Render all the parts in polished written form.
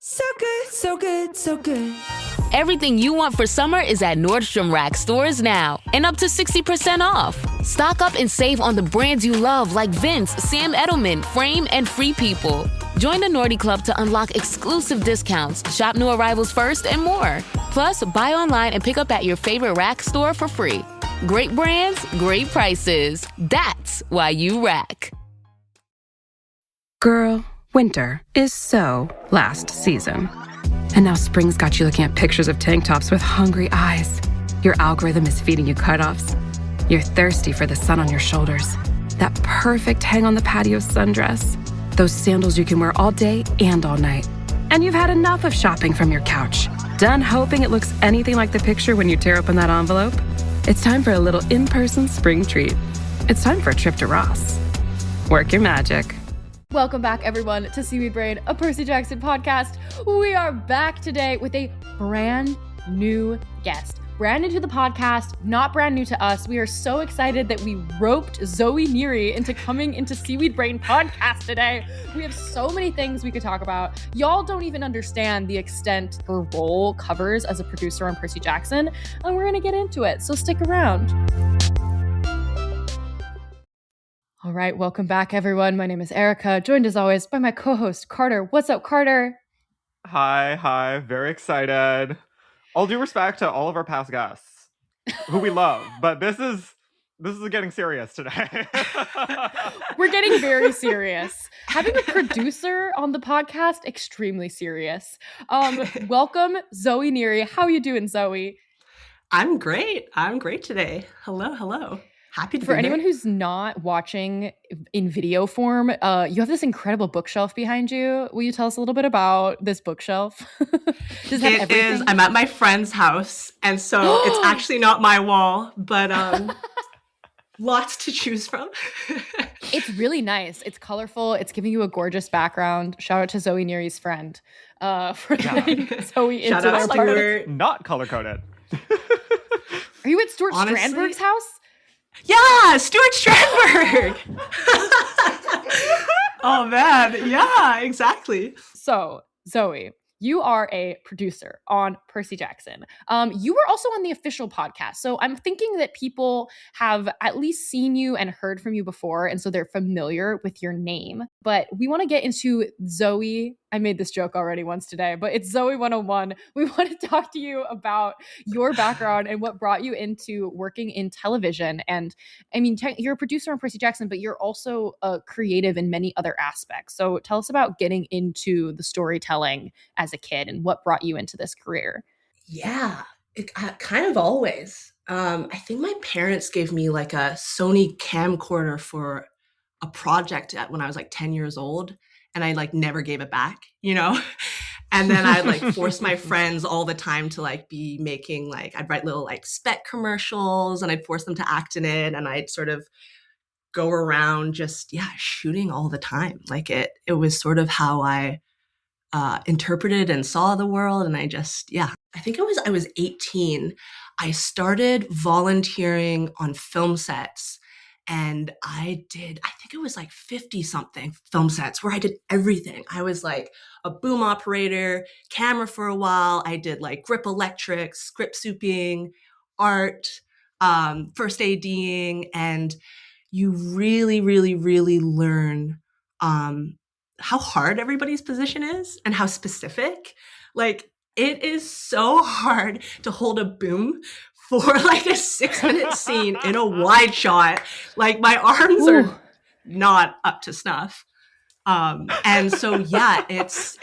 So good, so good, so good. Everything you want for summer is at Nordstrom Rack stores now and up to 60% off. Stock up and save on the brands you love like Vince, Sam Edelman, Frame, and Free People. Join the Nordy Club to unlock exclusive discounts, shop new arrivals first, and more. Plus, buy online and pick up at your favorite Rack store for free. Great brands, great prices. That's why you Rack. Girl, winter is so last season. And now spring's got you looking at pictures of tank tops with hungry eyes. Your algorithm is feeding you cutoffs. You're thirsty for the sun on your shoulders. That perfect hang on the patio sundress. Those sandals you can wear all day and all night. And you've had enough of shopping from your couch. Done hoping it looks anything like the picture when you tear open that envelope? It's time for a little in-person spring treat. It's time for a trip to Ross. Work your magic. Welcome back, everyone, to Seaweed Brain, a Percy Jackson podcast. We are back today with a brand new guest. Brand new to the podcast, not brand new to us. We are so excited that we roped Zoë Neary into coming into Seaweed Brain podcast today. We have so many things we could talk about. Y'all don't even understand the extent her role covers as a producer on Percy Jackson, and we're going to get into it, so stick around. All right, welcome back, everyone. My name is Erica, joined as always by my co-host, Carter. What's up, Carter? Hi. Very excited. All due respect to all of our past guests, who we love, but this is getting serious today. We're getting very serious. Having a producer on the podcast, extremely serious. Welcome, Zoë Neary. How are you doing, Zoe? I'm great today. Hello. Happy to For be anyone here. who's not watching in video form, you have this incredible bookshelf behind you. Will you tell us a little bit about this bookshelf? Does it have everything? I'm at my friend's house, and so it's actually not my wall, but lots to choose from. It's really nice. It's colorful. It's giving you a gorgeous background. Shout out to Zoë Neary's friend for letting Zoe into Shout out their Stuart. Not color-coded. Are you at Stuart Honestly, Strandberg's house? Yeah, Stuart Strandberg. Oh man, yeah, exactly. So, Zoe, you are a producer on Percy Jackson. You were also on the official podcast. So I'm thinking that people have at least seen you and heard from you before, and so they're familiar with your name. But we want to get into Zoe. I made this joke already once today, but it's Zoe 101. We want to talk to you about your background and what brought you into working in television. And I mean, you're a producer on Percy Jackson, but you're also a creative in many other aspects. So tell us about getting into the storytelling as a kid and what brought you into this career. Yeah, kind of always. I think my parents gave me like a Sony camcorder for a project when I was like 10 years old. And I like never gave it back, And then I'd like force my friends all the time to like be making I'd write little like spec commercials and I'd force them to act in it. And I'd sort of go around just, shooting all the time. Like it was sort of how I interpreted and saw the world. And I think I was 18. I started volunteering on film sets. And I think it was like 50 something film sets where I did everything. I was like a boom operator, camera for a while. I did like grip electrics, script souping, art, first ADing. And you really, really, really learn how hard everybody's position is and how specific. Like it is so hard to hold a boom for like a 6-minute scene in a wide shot. Like my arms are not up to snuff. And so, it's,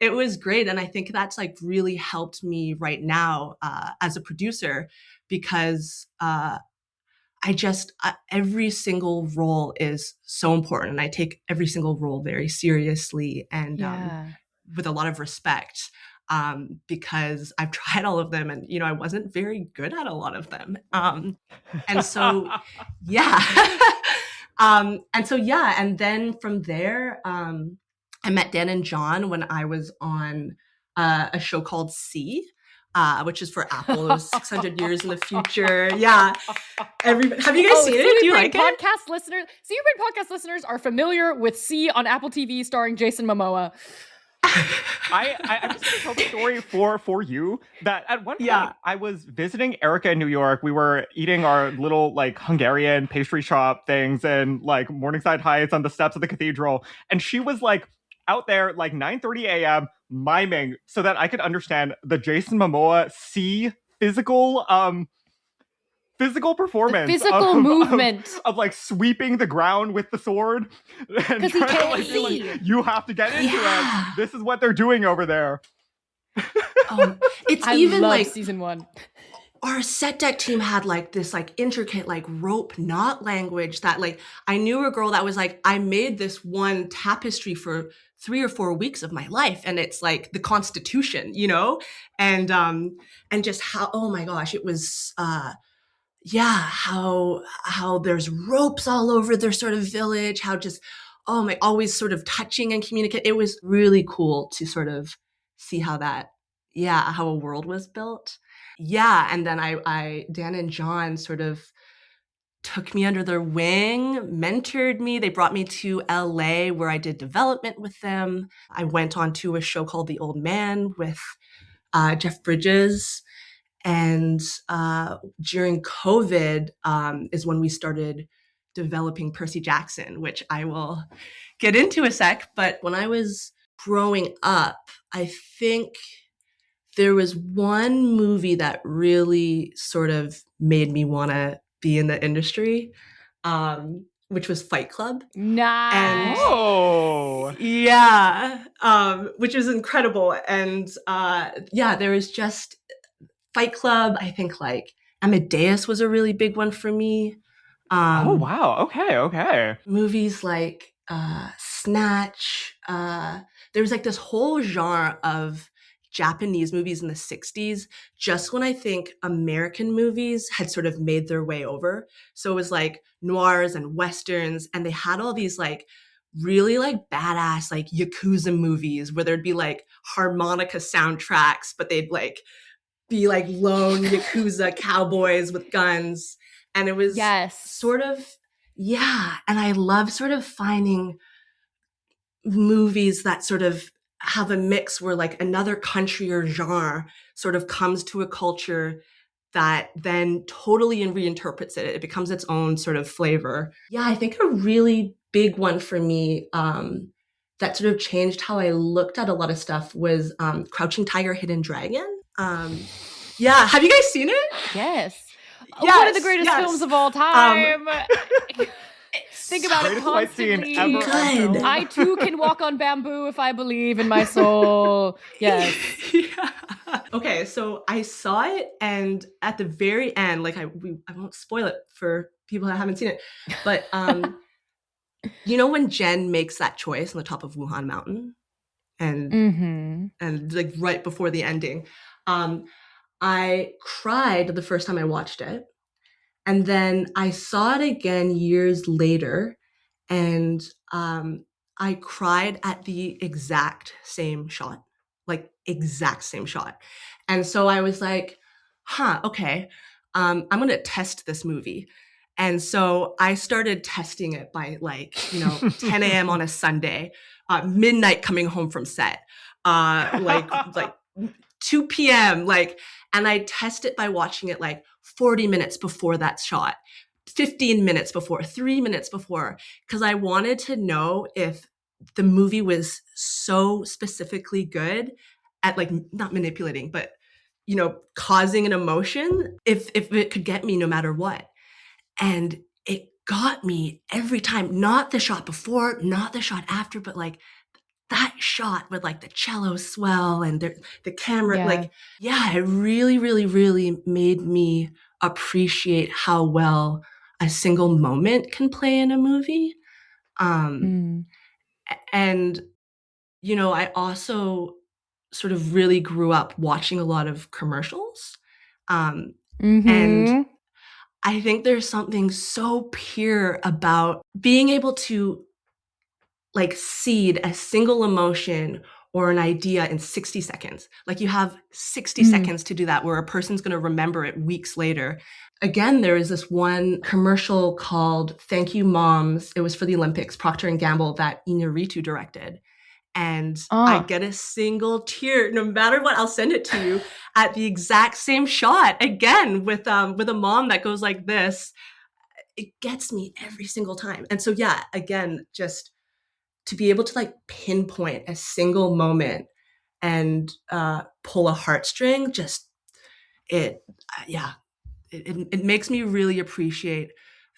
it was great. And I think that's like really helped me right now as a producer because every single role is so important. And I take every single role very seriously and with a lot of respect. Because I've tried all of them and, I wasn't very good at a lot of them. And so, and then from there, I met Dan and John when I was on a show called THEEE, which is for Apple. It was 600 years in the future. Yeah. Have you guys seen it? Do you like it? Seaweed Brain podcast listeners are familiar with C on Apple TV starring Jason Momoa. I'm just going to tell the story for you that at one point I was visiting Erica in New York. We were eating our little like Hungarian pastry shop things in like Morningside Heights on the steps of the cathedral. And she was like out there like 9:30 a.m. miming so that I could understand the Jason Momoa physical performance, physical movement of like sweeping the ground with the sword and because he can't see. Like, you have to get into it. This is what they're doing over there. It's I even love like season 1. Our set deck team had like this like intricate like rope knot language that like I knew a girl that was like, I made this one tapestry for 3 or 4 weeks of my life, and it's like the Constitution, you know, and just how, oh my gosh, it was how there's ropes all over their sort of village, how just always sort of touching and communicate. It was really cool to sort of see how a world was built. Yeah, and then I Dan and John sort of took me under their wing, mentored me. They brought me to LA where I did development with them. I went on to a show called The Old Man with Jeff Bridges. And during COVID is when we started developing Percy Jackson, which I will get into a sec. But when I was growing up, I think there was one movie that really sort of made me want to be in the industry, which was Fight Club. Nice. Which is incredible. And there was just Fight Club. I think like Amadeus was a really big one for me. Oh, wow. Okay. Movies like Snatch. There was like this whole genre of Japanese movies in the 60s, just when I think American movies had sort of made their way over. So it was like noirs and westerns, and they had all these like really like badass like Yakuza movies where there'd be like harmonica soundtracks, but they'd like be like lone Yakuza cowboys with guns. And it was sort of, and I love sort of finding movies that sort of have a mix where like another country or genre sort of comes to a culture that then totally reinterprets it. It becomes its own sort of flavor. Yeah, I think a really big one for me that sort of changed how I looked at a lot of stuff was Crouching Tiger, Hidden Dragon. Have you guys seen it? Yes. One of the greatest films of all time. Think about it constantly. Good. I too can walk on bamboo if I believe in my soul. Yes. Okay, so I saw it, and at the very end, like I won't spoil it for people that haven't seen it, but you know when Jen makes that choice on the top of Wuhan Mountain, and like right before the ending, I cried the first time I watched it. And then I saw it again years later, and I cried at the exact same shot. And so I was like, okay, I'm going to test this movie. And so I started testing it by 10 a.m. on a Sunday, midnight coming home from set, like 2 p.m. And I test it by watching it 40 minutes before that shot, 15 minutes before, 3 minutes before, because I wanted to know if the movie was so specifically good at not manipulating, but causing an emotion, if it could get me no matter what. And it got me every time, not the shot before, not the shot after, but that shot with the cello swell and the camera, it really, really, really made me appreciate how well a single moment can play in a movie. And, I also sort of really grew up watching a lot of commercials. And I think there's something so pure about being able to seed a single emotion or an idea in 60 seconds. You have 60 seconds to do that, where a person's going to remember it weeks later. Again, there is this one commercial called Thank You Moms. It was for the Olympics, Procter & Gamble, that Inarritu directed. and I get a single tear. No matter what, I'll send it to you at the exact same shot again with a mom that goes like this. It gets me every single time. And so yeah, again, just to be able to like pinpoint a single moment and pull a heartstring, just it makes me really appreciate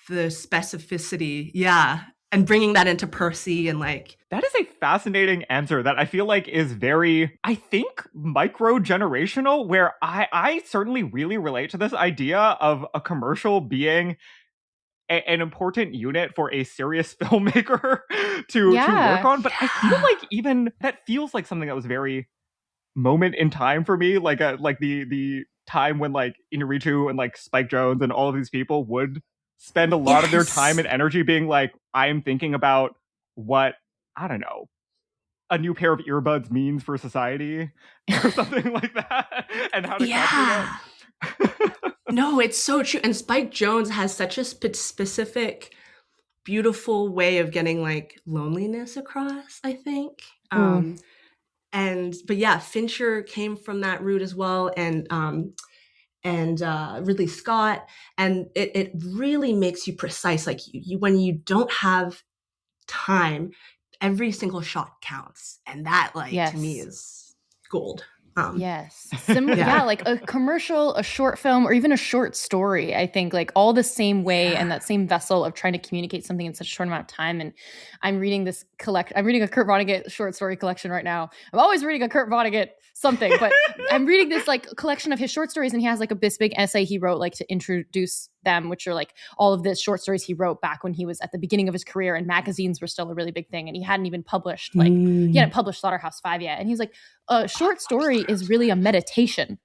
the specificity, and bringing that into Percy. And like, that is a fascinating answer that I feel like is very, I think, micro-generational, where I certainly really relate to this idea of a commercial being an important unit for a serious filmmaker to work on. But I feel like even that feels like something that was very moment in time for me, like the time when like Inarritu and like Spike Jonze and all of these people would spend a lot of their time and energy being like, I am thinking about what, I don't know, a new pair of earbuds means for society or something like that, and how to capture that. No, it's so true. And Spike Jonze has such a specific, beautiful way of getting like loneliness across, I think. But yeah, Fincher came from that route as well, and Ridley Scott, and it really makes you precise. Like you when you don't have time, every single shot counts, and that to me is gold. Like a commercial, a short film, or even a short story, I think like all the same way and that same vessel of trying to communicate something in such a short amount of time. And I'm reading I'm reading a Kurt Vonnegut short story collection right now. I'm always reading a Kurt Vonnegut something, but I'm reading this like collection of his short stories, and he has like this big essay he wrote like to introduce them, which are like all of the short stories he wrote back when he was at the beginning of his career and magazines were still a really big thing, and he hadn't even published he hadn't published Slaughterhouse-Five yet. And he's like, a short story is really a meditation.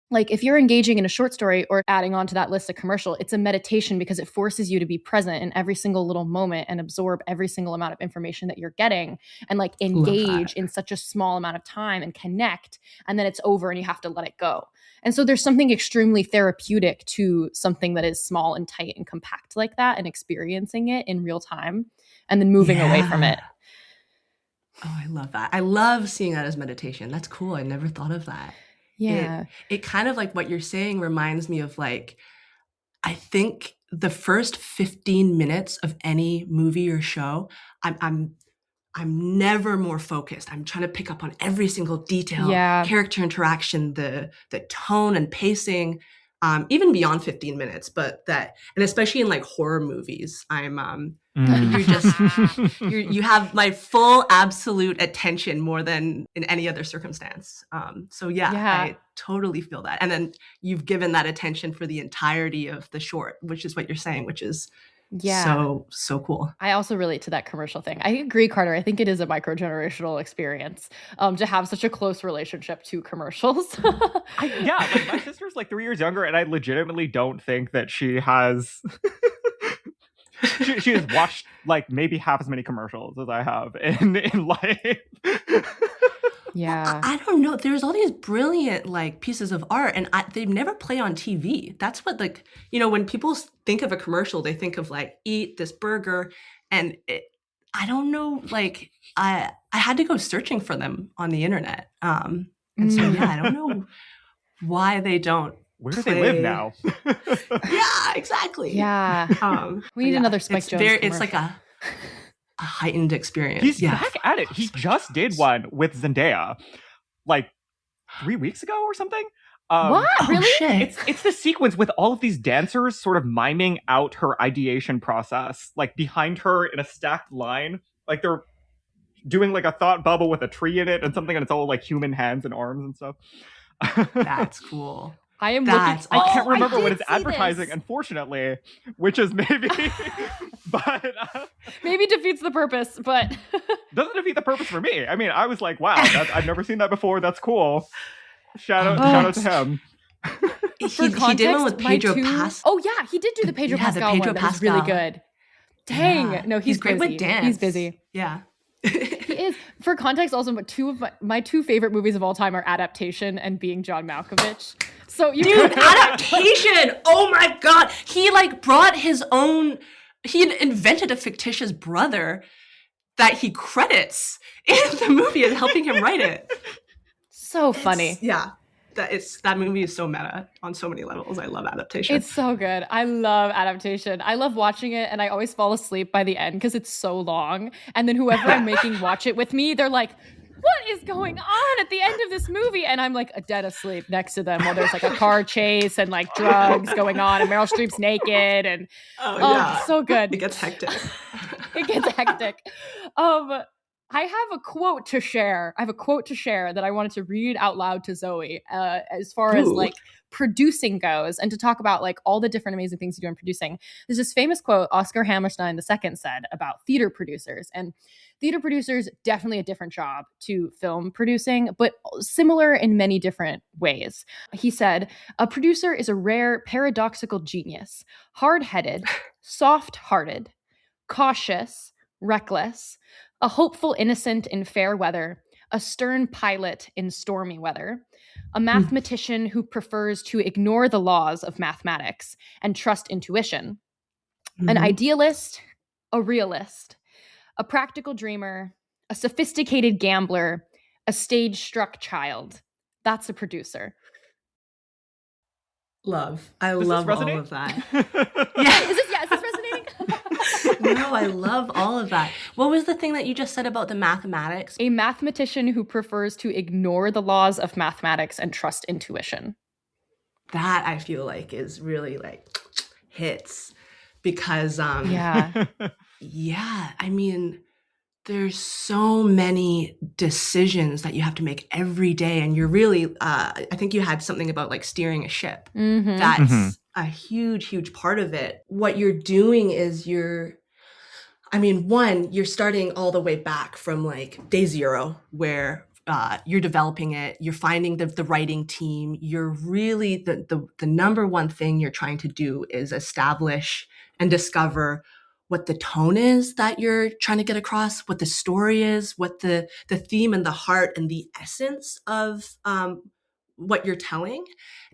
Like if you're engaging in a short story or adding on to that list a commercial, it's a meditation because it forces you to be present in every single little moment and absorb every single amount of information that you're getting and like engage in such a small amount of time and connect, and then it's over and you have to let it go. And so there's something extremely therapeutic to something that is small and tight and compact like that, and experiencing it in real time and then moving away from it. Oh, I love that. I love seeing that as meditation. That's cool. I never thought of that. Yeah. It kind of like what you're saying reminds me of like, I think the first 15 minutes of any movie or show, I'm never more focused. I'm trying to pick up on every single detail, character interaction, the tone and pacing, even beyond 15 minutes, and especially in like horror movies, you have my full absolute attention more than in any other circumstance. I totally feel that. And then you've given that attention for the entirety of the short, which is what you're saying, which is so cool. I also relate to that commercial thing. I agree, Carter. I think it is a micro-generational experience to have such a close relationship to commercials. Like my sister's like 3 years younger, and I legitimately don't think that she has she has watched like maybe half as many commercials as I have in life. Well, I don't know. There's all these brilliant like pieces of art, and they never play on TV. That's what like, when people think of a commercial, they think of like eat this burger, and I don't know. Like I had to go searching for them on the internet, and so I don't know why they don't. Where do they live now? Yeah, exactly. Yeah, we need another Spike Jonze. It's like a heightened experience. He's back at it. He just did one with Zendaya like 3 weeks ago or something. What? Really? Shit. It's the sequence with all of these dancers sort of miming out her ideation process, like behind her in a stacked line. Like they're doing like a thought bubble with a tree in it and something, and it's all like human hands and arms and stuff. That's cool. I am I can't remember what it's advertising, unfortunately, which is maybe, but maybe defeats the purpose, but doesn't defeat the purpose for me. I mean, I was like, wow, I've never seen that before. That's cool. Shout out to him. He did one with Pedro Pascal. Oh yeah, he did do the Pedro Pascal one. That was really good. Dang, no, he's great busy. with dance. He's busy. Yeah. He is. For context, also, but two of my two favorite movies of all time are Adaptation and Being John Malkovich. So Adaptation! Oh my god! He like brought his own. He invented a fictitious brother that he credits in the movie and helping him write it. So funny. That movie is so meta on so many levels. I love adaptation. It's so good. I love adaptation. I love watching it, and I always fall asleep by the end because it's so long. And then whoever I'm making watch it with me, they're like, what is going on at the end of this movie? And I'm like dead asleep next to them while there's like a car chase and like drugs going on and Meryl Streep's naked and so good. It gets hectic. It gets hectic. I have a quote to share. That I wanted to read out loud to Zoe as far as like producing goes, and to talk about like all the different amazing things you do in producing. There's this famous quote Oscar Hammerstein II said about theater producers, and theater producers, definitely a different job to film producing, but similar in many different ways. He said, a producer is a rare paradoxical genius, hard-headed, soft-hearted, cautious, reckless, a hopeful innocent in fair weather, a stern pilot in stormy weather, a mathematician who prefers to ignore the laws of mathematics and trust intuition, an idealist, a realist, a practical dreamer, a sophisticated gambler, a stage-struck child. That's a producer. Love. I love all of that. Is this resonating? No, I love all of that. What was the thing that you just said about the mathematics? A mathematician who prefers to ignore the laws of mathematics and trust intuition. That I feel like is really like hits because I mean, there's so many decisions that you have to make every day, and you're really I think you had something about like steering a ship. That's a huge part of it. What you're doing is you're starting all the way back from like day zero, where you're developing it, you're finding the writing team. You're really the number one thing you're trying to do is establish and discover what the tone is that you're trying to get across, what the story is, what the theme and the heart and the essence of what you're telling.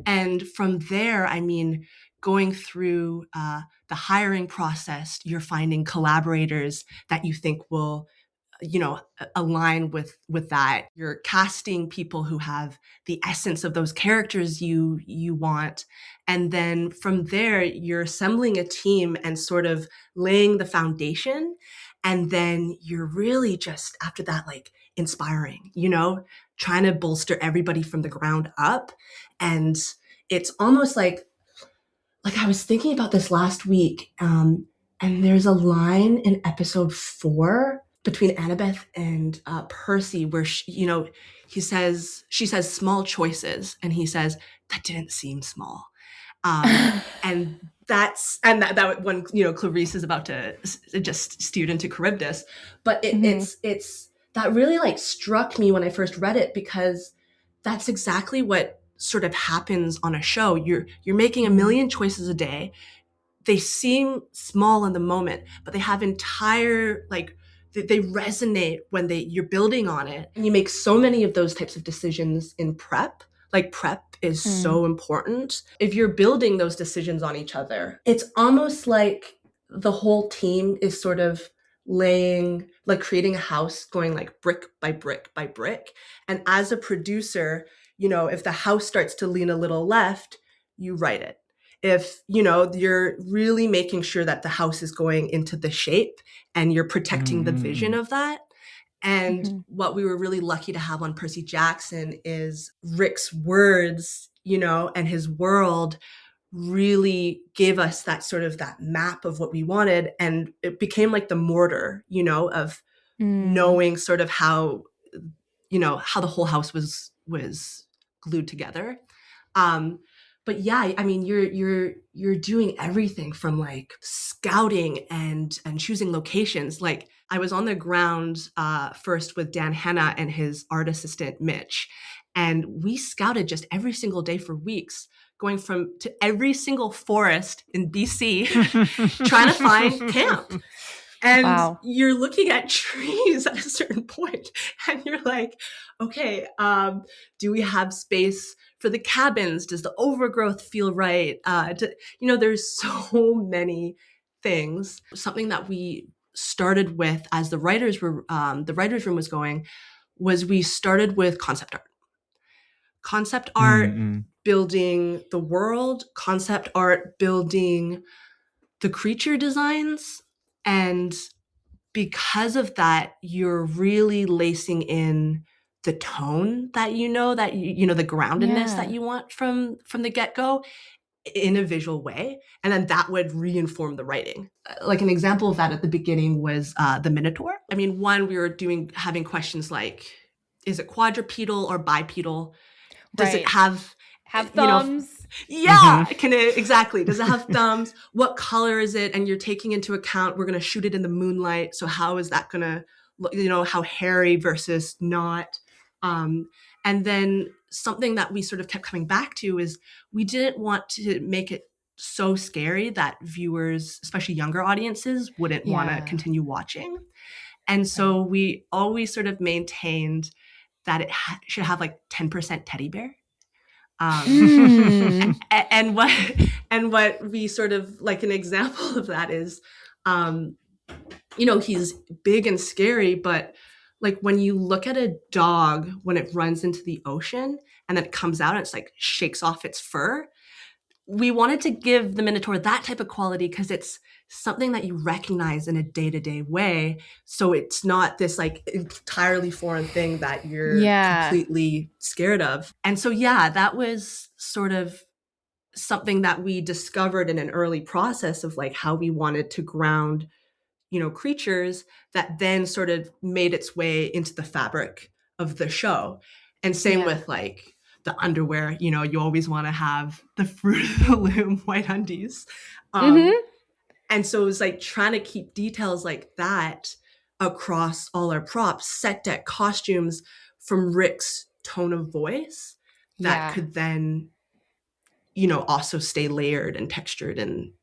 And from there, I mean, going through the hiring process, you're finding collaborators that you think will, align with that. You're casting people who have the essence of those characters you want. And then from there, you're assembling a team and sort of laying the foundation. And then you're really just after that, like inspiring, trying to bolster everybody from the ground up. And it's almost like I was thinking about this last week, and there's a line in episode 4 between Annabeth and Percy where she says small choices, and he says that didn't seem small, and that when Clarice is about to just steer into Charybdis, but it's that really like struck me when I first read it, because that's exactly what sort of happens on a show. You're making a million choices a day. They seem small in the moment, but they have entire they resonate when you're building on it. And you make so many of those types of decisions in prep. Like prep is so important. If you're building those decisions on each other, it's almost like the whole team is sort of creating a house, going like brick by brick by brick. And as a producer, if the house starts to lean a little left, you write it. If, you're really making sure that the house is going into the shape and you're protecting the vision of that. And what we were really lucky to have on Percy Jackson is Rick's words, and his world really gave us that sort of that map of what we wanted. And it became like the mortar, of knowing sort of how the whole house was glued together. But yeah, I mean, you're doing everything from like scouting and choosing locations. Like I was on the ground first with Dan Hanna and his art assistant Mitch, and we scouted just every single day for weeks, going to every single forest in BC, trying to find camp. And you're looking at trees at a certain point, and you're like, okay, do we have space for the cabins? Does the overgrowth feel right? There's so many things. Something that we started with, as the writers room was going, was we started with concept art. Concept art, building the world, concept art, building the creature designs. And because of that, you're really lacing in the tone that the groundedness that you want from the get-go in a visual way. And then that would reinform the writing. Like an example of that at the beginning was the Minotaur. I mean, one, we were having questions like, is it quadrupedal or bipedal? Does it have thumbs? Can it, exactly. Does it have thumbs? What color is it? And you're taking into account, we're going to shoot it in the moonlight. So how is that going to look, how hairy versus not? And then something that we sort of kept coming back to is we didn't want to make it so scary that viewers, especially younger audiences, wouldn't want to continue watching. And so we always sort of maintained that it should have like 10% teddy bear. And what we sort of, like an example of that is, he's big and scary, but like when you look at a dog when it runs into the ocean and then it comes out and it's like shakes off its fur, we wanted to give the Minotaur that type of quality because it's something that you recognize in a day-to-day way. So it's not this like entirely foreign thing that you're completely scared of. And so, that was sort of something that we discovered in an early process of like how we wanted to ground, creatures that then sort of made its way into the fabric of the show. And same with like the underwear, you always want to have the fruit of the loom white undies. And so it was like trying to keep details like that across all our props, set deck, costumes from Rick's tone of voice that could then, also stay layered and textured in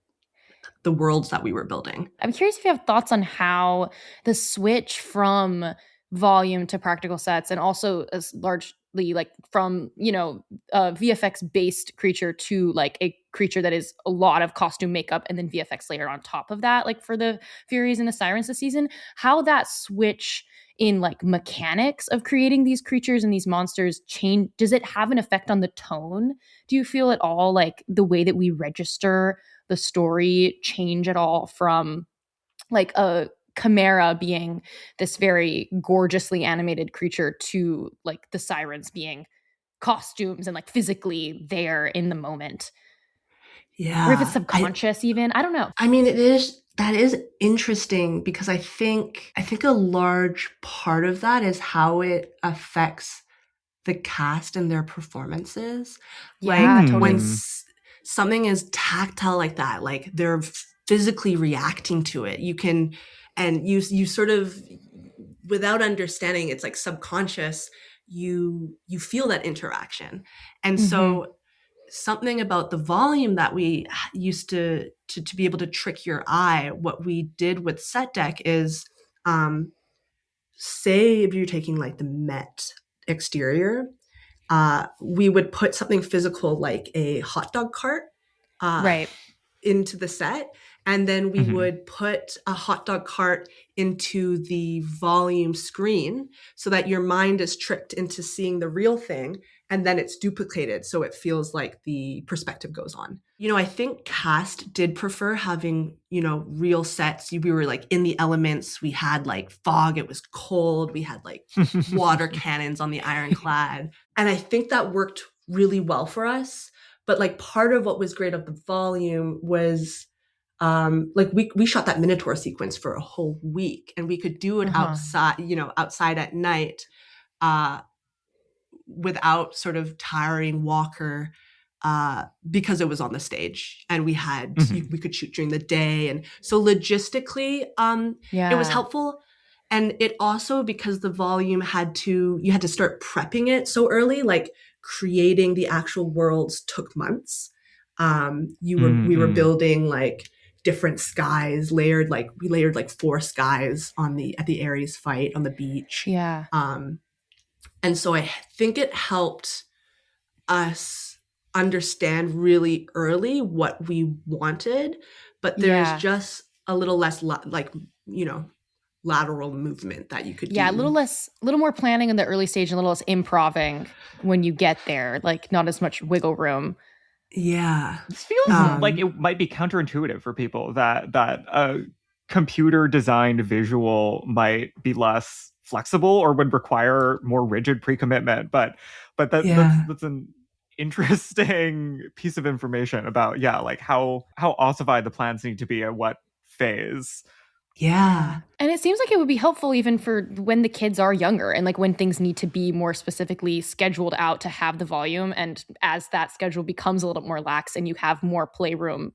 the worlds that we were building. I'm curious if you have thoughts on how the switch from volume to practical sets, and also as largely like from, a VFX based creature to like a creature that is a lot of costume makeup and then VFX layered on top of that, like for the Furies and the Sirens this season, how that switch in like mechanics of creating these creatures and these monsters change. Does it have an effect on the tone? Do you feel at all like the way that we register the story change at all from like a Chimera being this very gorgeously animated creature to like the Sirens being costumes and like physically there in the moment? Or if it's subconscious even, I don't know. I mean, that is interesting because I think a large part of that is how it affects the cast and their performances. Totally. When something is tactile like that, like they're physically reacting to it, you can, and you sort of, without understanding, it's like subconscious, you feel that interaction. And so something about the volume that we used to be able to trick your eye, what we did with set deck is, say if you're taking like the Met exterior, we would put something physical like a hot dog cart into the set. And then we would put a hot dog cart into the volume screen so that your mind is tricked into seeing the real thing. And then it's duplicated. So it feels like the perspective goes on. I think cast did prefer having, real sets. We were like in the elements. We had like fog. It was cold. We had like water cannons on the ironclad. And I think that worked really well for us. But like part of what was great of the volume was like we shot that Minotaur sequence for a whole week, and we could do it outside at night, without sort of tiring Walker, because it was on the stage and we had, we could shoot during the day. And so logistically, it was helpful. And it also, because the volume you had to start prepping it so early, like creating the actual worlds took months. We were building like different skies layered, like we layered like 4 skies at the Ares fight on the beach. Yeah. And so I think it helped us understand really early what we wanted, but there's just a little less like lateral movement that you could do. Yeah, a little more planning in the early stage and a little less improving when you get there, like not as much wiggle room. Yeah. This feels like it might be counterintuitive for people that a computer designed visual might be less flexible or would require more rigid pre-commitment. But that's an interesting piece of information about like how ossified the plans need to be at what phase. Yeah. And it seems like it would be helpful even for when the kids are younger and like when things need to be more specifically scheduled out to have the volume. And as that schedule becomes a little more lax and you have more playroom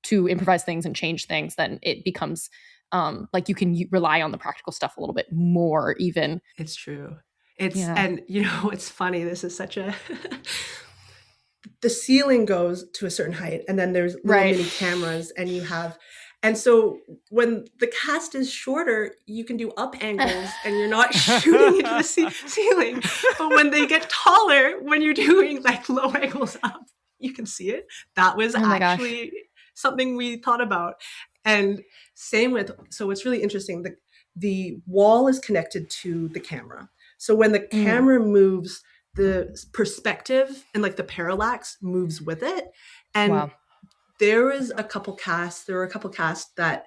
to improvise things and change things, then it becomes like you can rely on the practical stuff a little bit more even. It's true. And it's funny. This is such a... the ceiling goes to a certain height and then there's little mini cameras and you have... And so when the cast is shorter, you can do up angles and you're not shooting into the ceiling. But when they get taller, when you're doing like low angles up, you can see it. That was actually something we thought about. And same with, so what's really interesting, the wall is connected to the camera. So when the camera moves, the perspective and like the parallax moves with it. And there were a couple casts that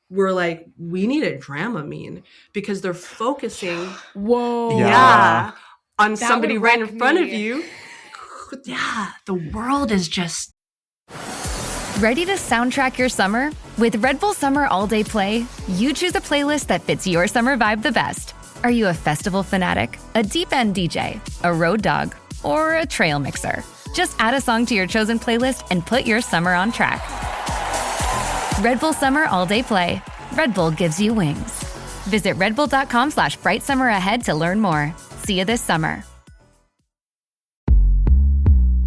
were like, we need a Dramamine because they're focusing on somebody right in front of you. Yeah, the world is just... Ready to soundtrack your summer? With Red Bull Summer All Day Play, you choose a playlist that fits your summer vibe the best. Are you a festival fanatic, a deep end DJ, a road dog, or a trail mixer? Just add a song to your chosen playlist and put your summer on track. Red Bull Summer All Day Play. Red Bull gives you wings. Visit redbull.com/brightsummer ahead to learn more. See you this summer.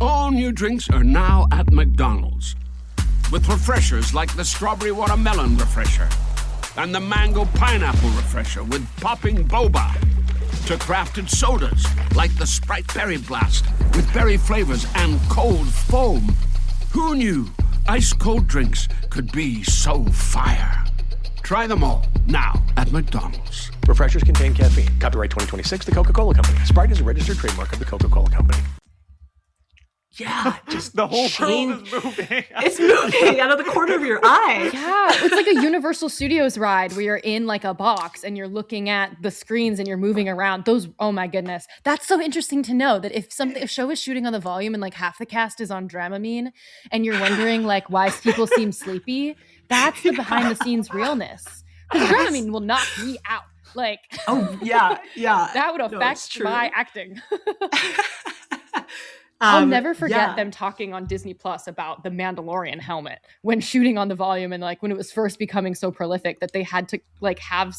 All new drinks are now at McDonald's. With refreshers like the Strawberry Watermelon Refresher and the Mango Pineapple Refresher with popping boba. To crafted sodas like the Sprite Berry Blast with berry flavors and cold foam. Who knew ice cold drinks could be so fire? Try them all now at McDonald's. Refreshers contain caffeine. Copyright 2026, The Coca-Cola Company. Sprite is a registered trademark of The Coca-Cola Company. Yeah, just the whole world is moving. It's moving out of the corner of your eye. Yeah, it's like a Universal Studios ride where you're in like a box and you're looking at the screens and you're moving around. Those, oh my goodness. That's so interesting to know that if a show is shooting on the volume and like half the cast is on Dramamine and you're wondering like why people seem sleepy, that's the behind the scenes realness. Because Dramamine will knock me out. Like, oh yeah. That would affect my acting. I'll never forget them talking on Disney Plus about the Mandalorian helmet when shooting on the volume and like when it was first becoming so prolific that they had to like have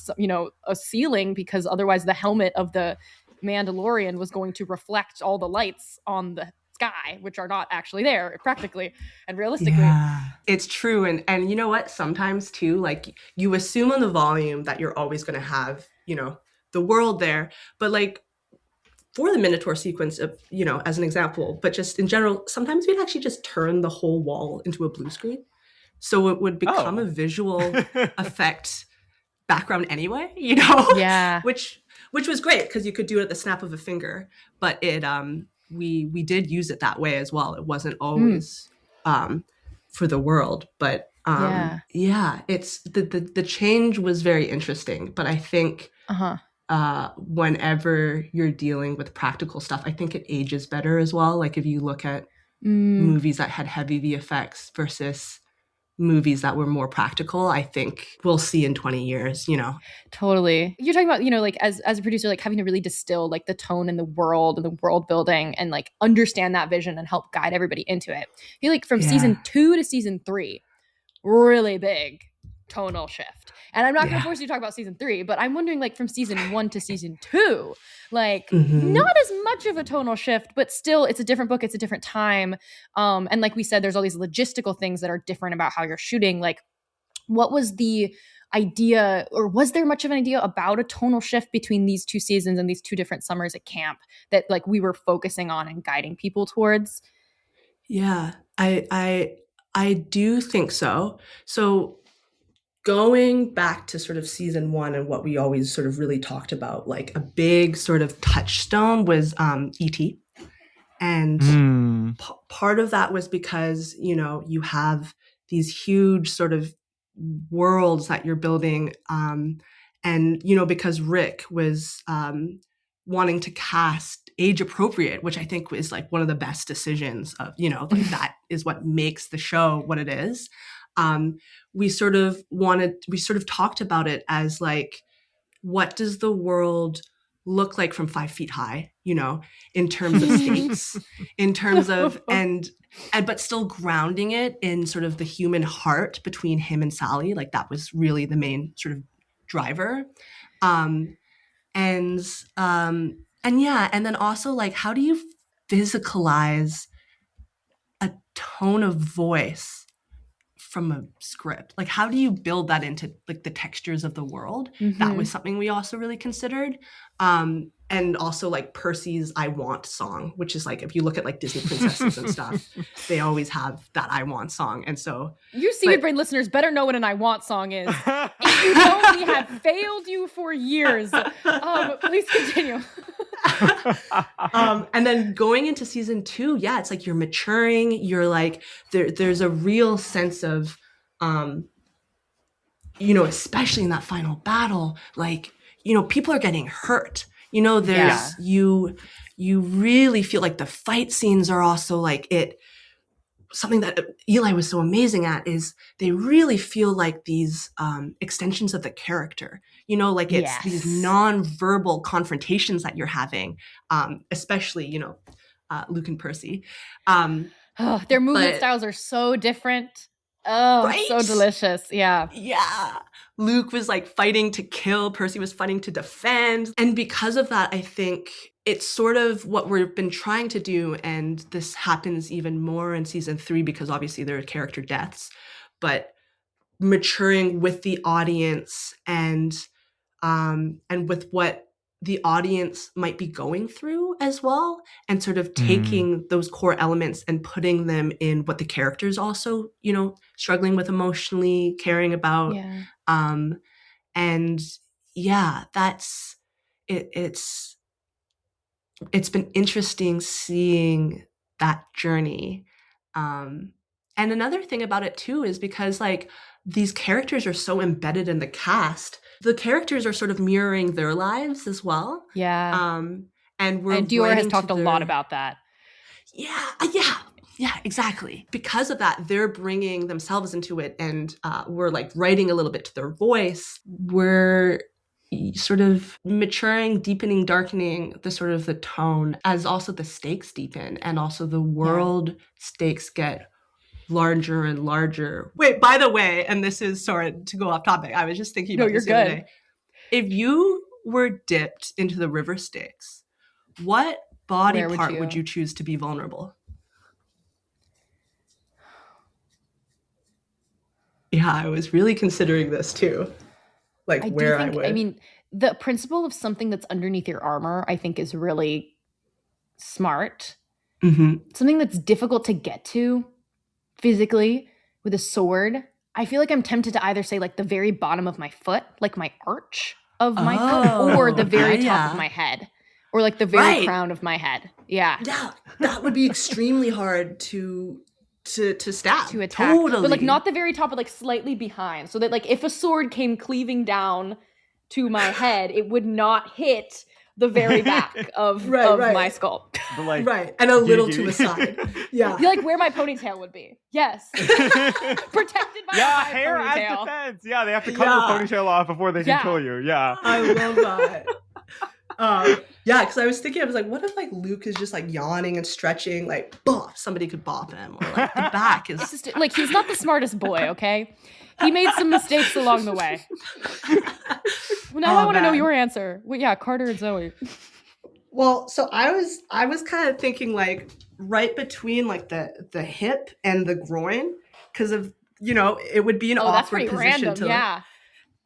a ceiling because otherwise the helmet of the Mandalorian was going to reflect all the lights on the sky, which are not actually there practically and realistically. Yeah, it's true. And you know what? Sometimes too, like you assume on the volume that you're always going to have, the world there, but like for the Minotaur sequence, as an example, but just in general, sometimes we'd actually just turn the whole wall into a blue screen. So it would become a visual effect background anyway, Yeah. Which was great because you could do it at the snap of a finger, but it, we did use it that way as well. It wasn't always, for the world, but, it's the change was very interesting, but I think, whenever you're dealing with practical stuff, I think it ages better as well. Like if you look at movies that had heavy VFX versus movies that were more practical, I think we'll see in 20 years, Totally. You're talking about, like as a producer, like having to really distill like the tone and the world building and like understand that vision and help guide everybody into it. I feel like from season 2 to season 3, really big tonal shift. And I'm not going to force you to talk about season 3, but I'm wondering like from season 1 to season 2, like not as much of a tonal shift, but still it's a different book. It's a different time. And like we said, there's all these logistical things that are different about how you're shooting. Like what was the idea, or was there much of an idea about a tonal shift between these two seasons and these two different summers at camp that like we were focusing on and guiding people towards? Yeah, I do think so. So going back to sort of season 1 and what we always sort of really talked about, like a big sort of touchstone was E.T. And part of that was because, you know, you have these huge sort of worlds that you're building. And, you know, because Rick was wanting to cast age appropriate, which I think is like one of the best decisions of, you know, like that is what makes the show what it is. We sort of talked about it as like, what does the world look like from 5 feet high, you know, in terms of stakes, in terms of, and but still grounding it in sort of the human heart between him and Sally. Like that was really the main sort of driver. And yeah, and then also like, how do you physicalize a tone of voice from a script? Like, how do you build that into like the textures of the world? That was something we also really considered. And also like Percy's I Want song, which is like, if you look at like Disney princesses and stuff, they always have that I Want song. And so you Seated Brain listeners better know what an I Want song is. If you don't, we have failed you for years. Please continue. And then going into season 2, yeah, it's like you're maturing. You're like, there's a real sense of, you know, especially in that final battle, like, you know, people are getting hurt. You know, there's you really feel like the fight scenes are also like something that Eli was so amazing at is they really feel like these extensions of the character, you know, like it's these non-verbal confrontations that you're having, especially, you know, Luke and Percy. Their movement styles are so different. Oh, right? So delicious. Yeah. Yeah. Luke was like fighting to kill. Percy was fighting to defend. And because of that, I think it's sort of what we've been trying to do. And this happens even more in season 3, because obviously there are character deaths, but maturing with the audience and with what the audience might be going through as well, and sort of taking those core elements and putting them in what the characters also, you know, struggling with emotionally, caring about. Yeah. And yeah, that's it. It's been interesting seeing that journey. And another thing about it too is because like these characters are so embedded in the cast, the characters are sort of mirroring their lives as well. Yeah. And Dior has talked a lot about that. Yeah, exactly. Because of that, they're bringing themselves into it, and we're like writing a little bit to their voice. We're sort of maturing, deepening, darkening the sort of the tone as also the stakes deepen, and also the world stakes get larger and larger. Wait, by the way, and this is, sorry to go off topic, I was just thinking about this the other day. If you were dipped into the river Styx, what body part would you choose to be vulnerable? Yeah, I was really considering this too. Like I would. I mean, the principle of something that's underneath your armor, I think, is really smart. Something that's difficult to get to physically with a sword. I feel like I'm tempted to either say like the very bottom of my foot, like my arch of my foot, or the very top of my head, or like the very crown of my head. Yeah, that would be extremely hard to stab, to attack, totally. But like not the very top, but like slightly behind, so that like if a sword came cleaving down to my head, it would not hit the very back of my skull. Like, and a little to the side. Yeah. You like where my ponytail would be. Yes. Protected by my hair ponytail. as defense. Yeah, they have to cut your ponytail off before they can kill you. Yeah. I love that. Yeah, because I was thinking, I was like, what if like Luke is just like yawning and stretching, like bop, somebody could bop him, or like the back is just, like he's not the smartest boy, okay? He made some mistakes along the way. Well, now I want to know your answer. Well, yeah, Carter and Zoe. Well, so I was kind of thinking like right between like the hip and the groin, because of, you know, it would be an awkward position to. Yeah.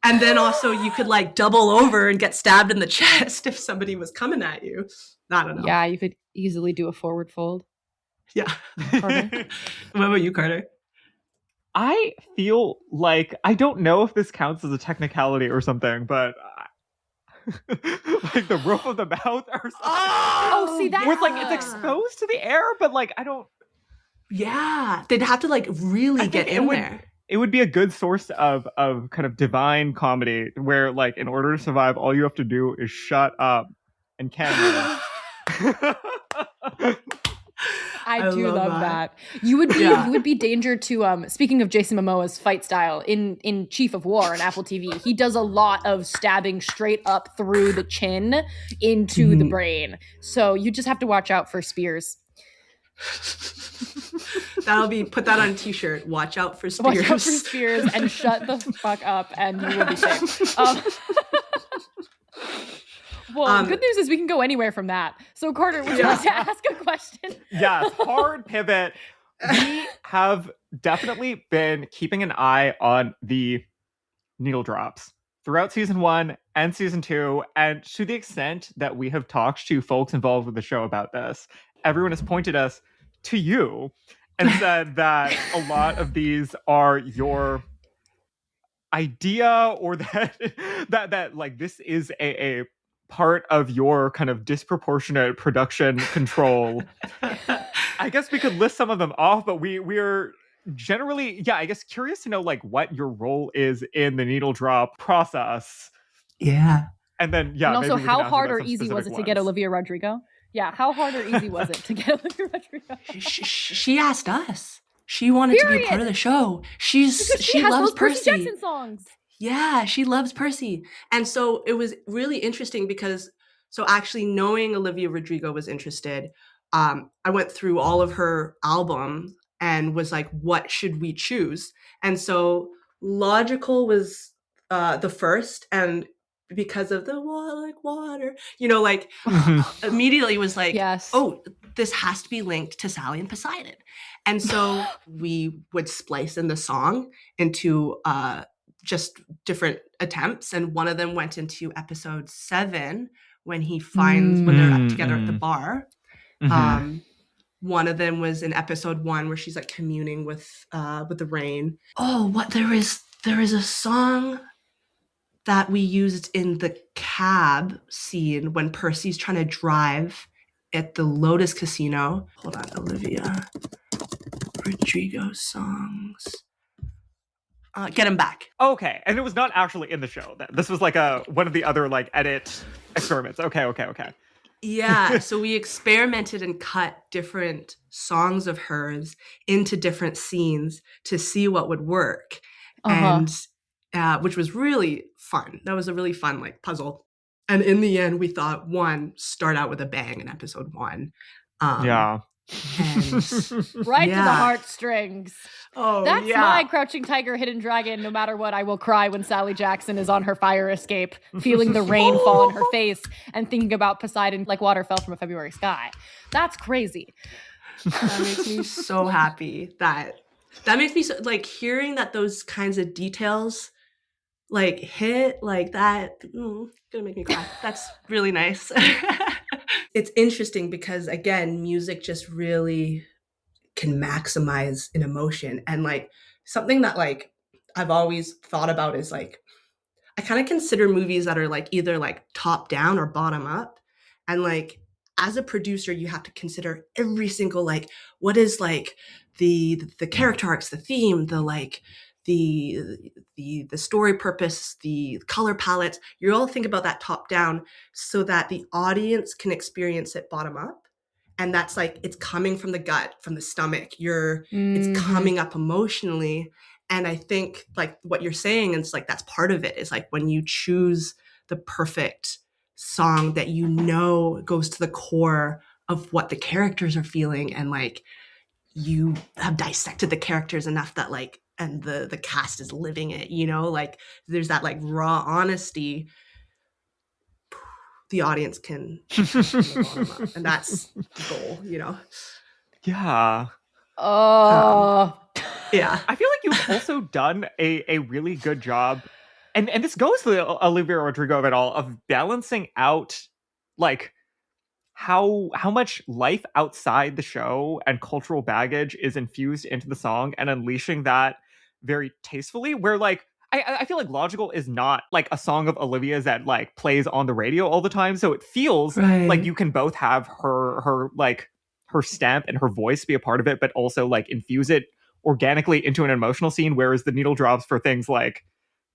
And then also you could like double over and get stabbed in the chest if somebody was coming at you. I don't know. Yeah, you could easily do a forward fold. Yeah. What about you, Carter? I feel like, I don't know if this counts as a technicality or something, but like the roof of the mouth or something. Oh, see that? Where like it's exposed to the air, but like I don't. Yeah, they'd have to like really get in there. It would be a good source of kind of divine comedy where like in order to survive, all you have to do is shut up and can. I do love that. You would be danger to speaking of Jason Momoa's fight style in Chief of War on Apple TV. He does a lot of stabbing straight up through the chin into the brain. So you just have to watch out for spears. Put that on a t-shirt. Watch out for spears. Watch out for spears and shut the fuck up and you will be safe. Well, good news is we can go anywhere from that. So Carter, would you like to ask a question? Yes, hard pivot. We have definitely been keeping an eye on the needle drops throughout season 1 and season 2. And to the extent that we have talked to folks involved with the show about this, everyone has pointed us to you and said that a lot of these are your idea, or that like this is a part of your kind of disproportionate production control. I guess we could list some of them off, but we're generally, I guess, curious to know like what your role is in the needle drop process. Yeah. And then, and also how hard or easy was it to get Olivia Rodrigo? Yeah, how hard or easy was it to get Olivia Rodrigo? She asked us. She wanted to be a part of the show. She loves Percy Jackson songs. Yeah, she loves Percy. And so it was really interesting because, so actually knowing Olivia Rodrigo was interested, I went through all of her albums and was like, what should we choose? And so Logical was the first, and because of the water, immediately was like, yes. Oh, this has to be linked to Sally and Poseidon. And so we would splice in the song into just different attempts, and one of them went into episode 7 when when they're together at the bar. One of them was in episode 1 where she's like communing with the rain. Oh, there is a song that we used in the cab scene when Percy's trying to drive at the Lotus Casino. Hold on, Olivia Rodrigo songs. Get Him Back. Okay, and it was not actually in the show. This was like one of the other like edit experiments. Okay. Yeah, so we experimented and cut different songs of hers into different scenes to see what would work, and which was really fun. That was a really fun like puzzle. And in the end, we thought start out with a bang in episode 1. Right to the heartstrings. Oh, that's my Crouching Tiger, Hidden Dragon. No matter what, I will cry when Sally Jackson is on her fire escape, feeling the rain fall on her face and thinking about Poseidon like water fell from a February sky. That's crazy. That makes me so happy. That makes me so, like, hearing that those kinds of details like hit like that. Gonna make me cry. That's really nice. It's interesting because, again, music just really can maximize an emotion. And like something that like I've always thought about is like, I kind of consider movies that are like either like top down or bottom up. And like, as a producer, you have to consider every single, like, what is like the character arcs, the theme, the like, the story purpose, the color palettes. You all think about that top down so that the audience can experience it bottom up. And that's like, it's coming from the gut, from the stomach. It's coming up emotionally. And I think like what you're saying, it's like, that's part of it, is like when you choose the perfect song that goes to the core of what the characters are feeling, and like you have dissected the characters enough that like, and the cast is living it, like there's that like raw honesty, the audience can and that's the goal, Yeah. Yeah. I feel like you've also done a really good job, and this goes to the Olivia Rodrigo of it all, of balancing out like how much life outside the show and cultural baggage is infused into the song, and unleashing that very tastefully, where like I feel like Logical is not like a song of Olivia's that like plays on the radio all the time. So it feels like you can both have her like her stamp and her voice be a part of it, but also like infuse it organically into an emotional scene. Whereas the needle drops for things like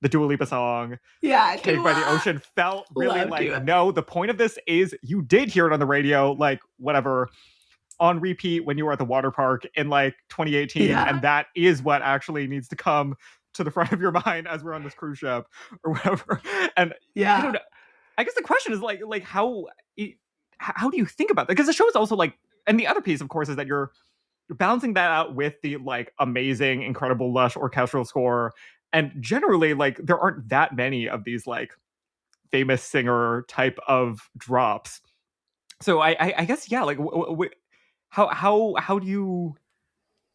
the Dua Lipa song, Cake by the Ocean, felt really like, no, the point of this is you did hear it on the radio, like whatever, on repeat when you were at the water park in like 2018. And that is what actually needs to come to the front of your mind as we're on this cruise ship or whatever. And I don't know. I guess the question is like how do you think about that? Because the show is also like, and the other piece, of course, is that you're balancing that out with the like amazing, incredible, lush orchestral score. And generally, like there aren't that many of these like famous singer type of drops. So I guess like how do you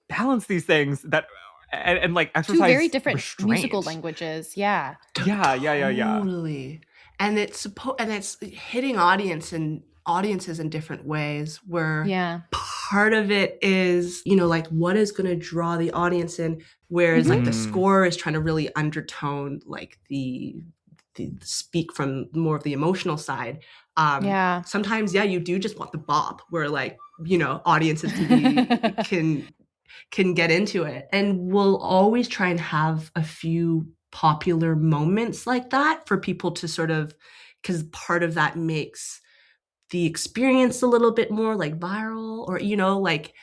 balance these things that and like exercise two very different restraint? musical languages? Yeah. Totally. And it's hitting audiences in different ways, where part of it is, like what is going to draw the audience in, whereas like the score is trying to really undertone like the speak from more of the emotional side. Sometimes you do just want the bop, where like audiences can get into it, and we'll always try and have a few popular moments like that for people to sort of, because part of that makes the experience a little bit more like viral, or like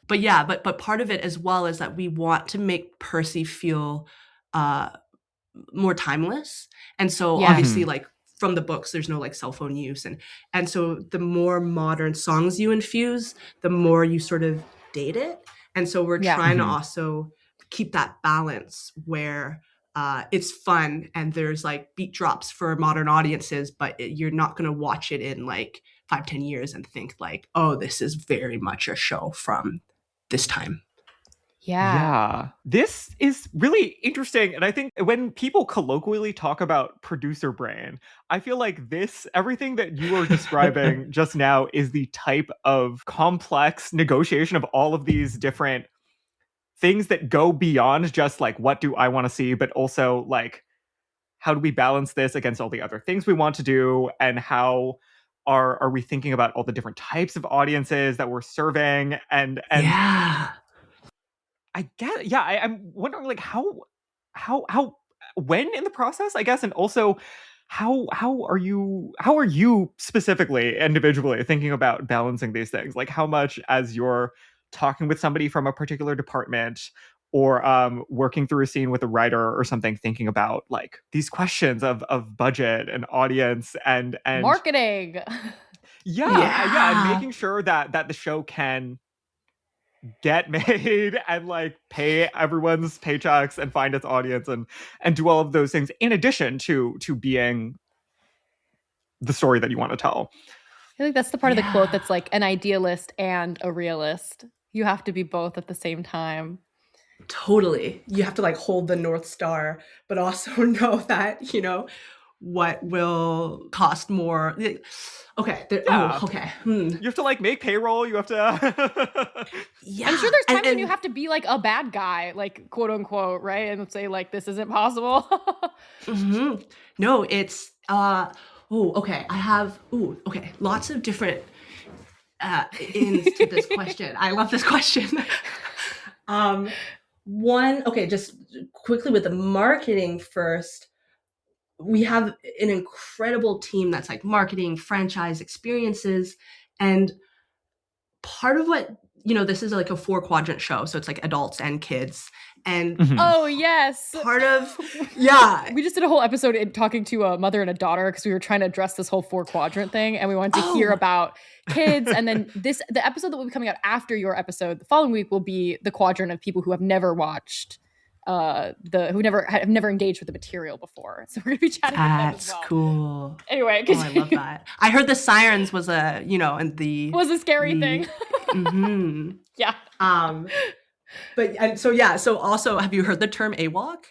but part of it as well is that we want to make Percy feel more timeless. And so obviously like from the books there's no like cell phone use, and so the more modern songs you infuse, the more you sort of date it. And so we're trying to also keep that balance where it's fun and there's like beat drops for modern audiences, but you're not going to watch it in like 5-10 years and think like, oh, this is very much a show from this time. This is really interesting. And I think when people colloquially talk about producer brain, I feel like everything that you were describing just now is the type of complex negotiation of all of these different things that go beyond just like, what do I want to see, but also like, how do we balance this against all the other things we want to do? And how are we thinking about all the different types of audiences that we're serving? And I get I'm wondering like how when in the process, I guess, and also how are you specifically individually thinking about balancing these things? Like how much, as you're talking with somebody from a particular department or working through a scene with a writer or something, thinking about like these questions of budget and audience and marketing. And making sure that the show can get made and like pay everyone's paychecks and find its audience and do all of those things in addition to being the story that you want to tell. I feel like that's the part of the quote that's like an idealist and a realist. You have to be both at the same time. Totally. You have to like hold the North Star, but also know that, what will cost more. Okay. You have to like make payroll. You have to. I'm sure there's times when you have to be like a bad guy, like quote unquote, right? And say like, this isn't possible. No, it's, okay. I have, lots of different ins to this question. I love this question. Just quickly with the marketing first, we have an incredible team that's like marketing, franchise, experiences. And part of what, this is like a 4-quadrant show. So it's like adults and kids. And oh, yes. Part of, we just did a whole episode talking to a mother and a daughter because we were trying to address this whole 4-quadrant thing. And we wanted to hear about kids. And then the episode that will be coming out after your episode the following week will be the quadrant of people who have never watched have never engaged with the material before. So we're gonna be chatting with them as well. That's cool. Anyway, I love that. I heard the sirens was a scary thing. Yeah. But so also, have you heard the term AWOK?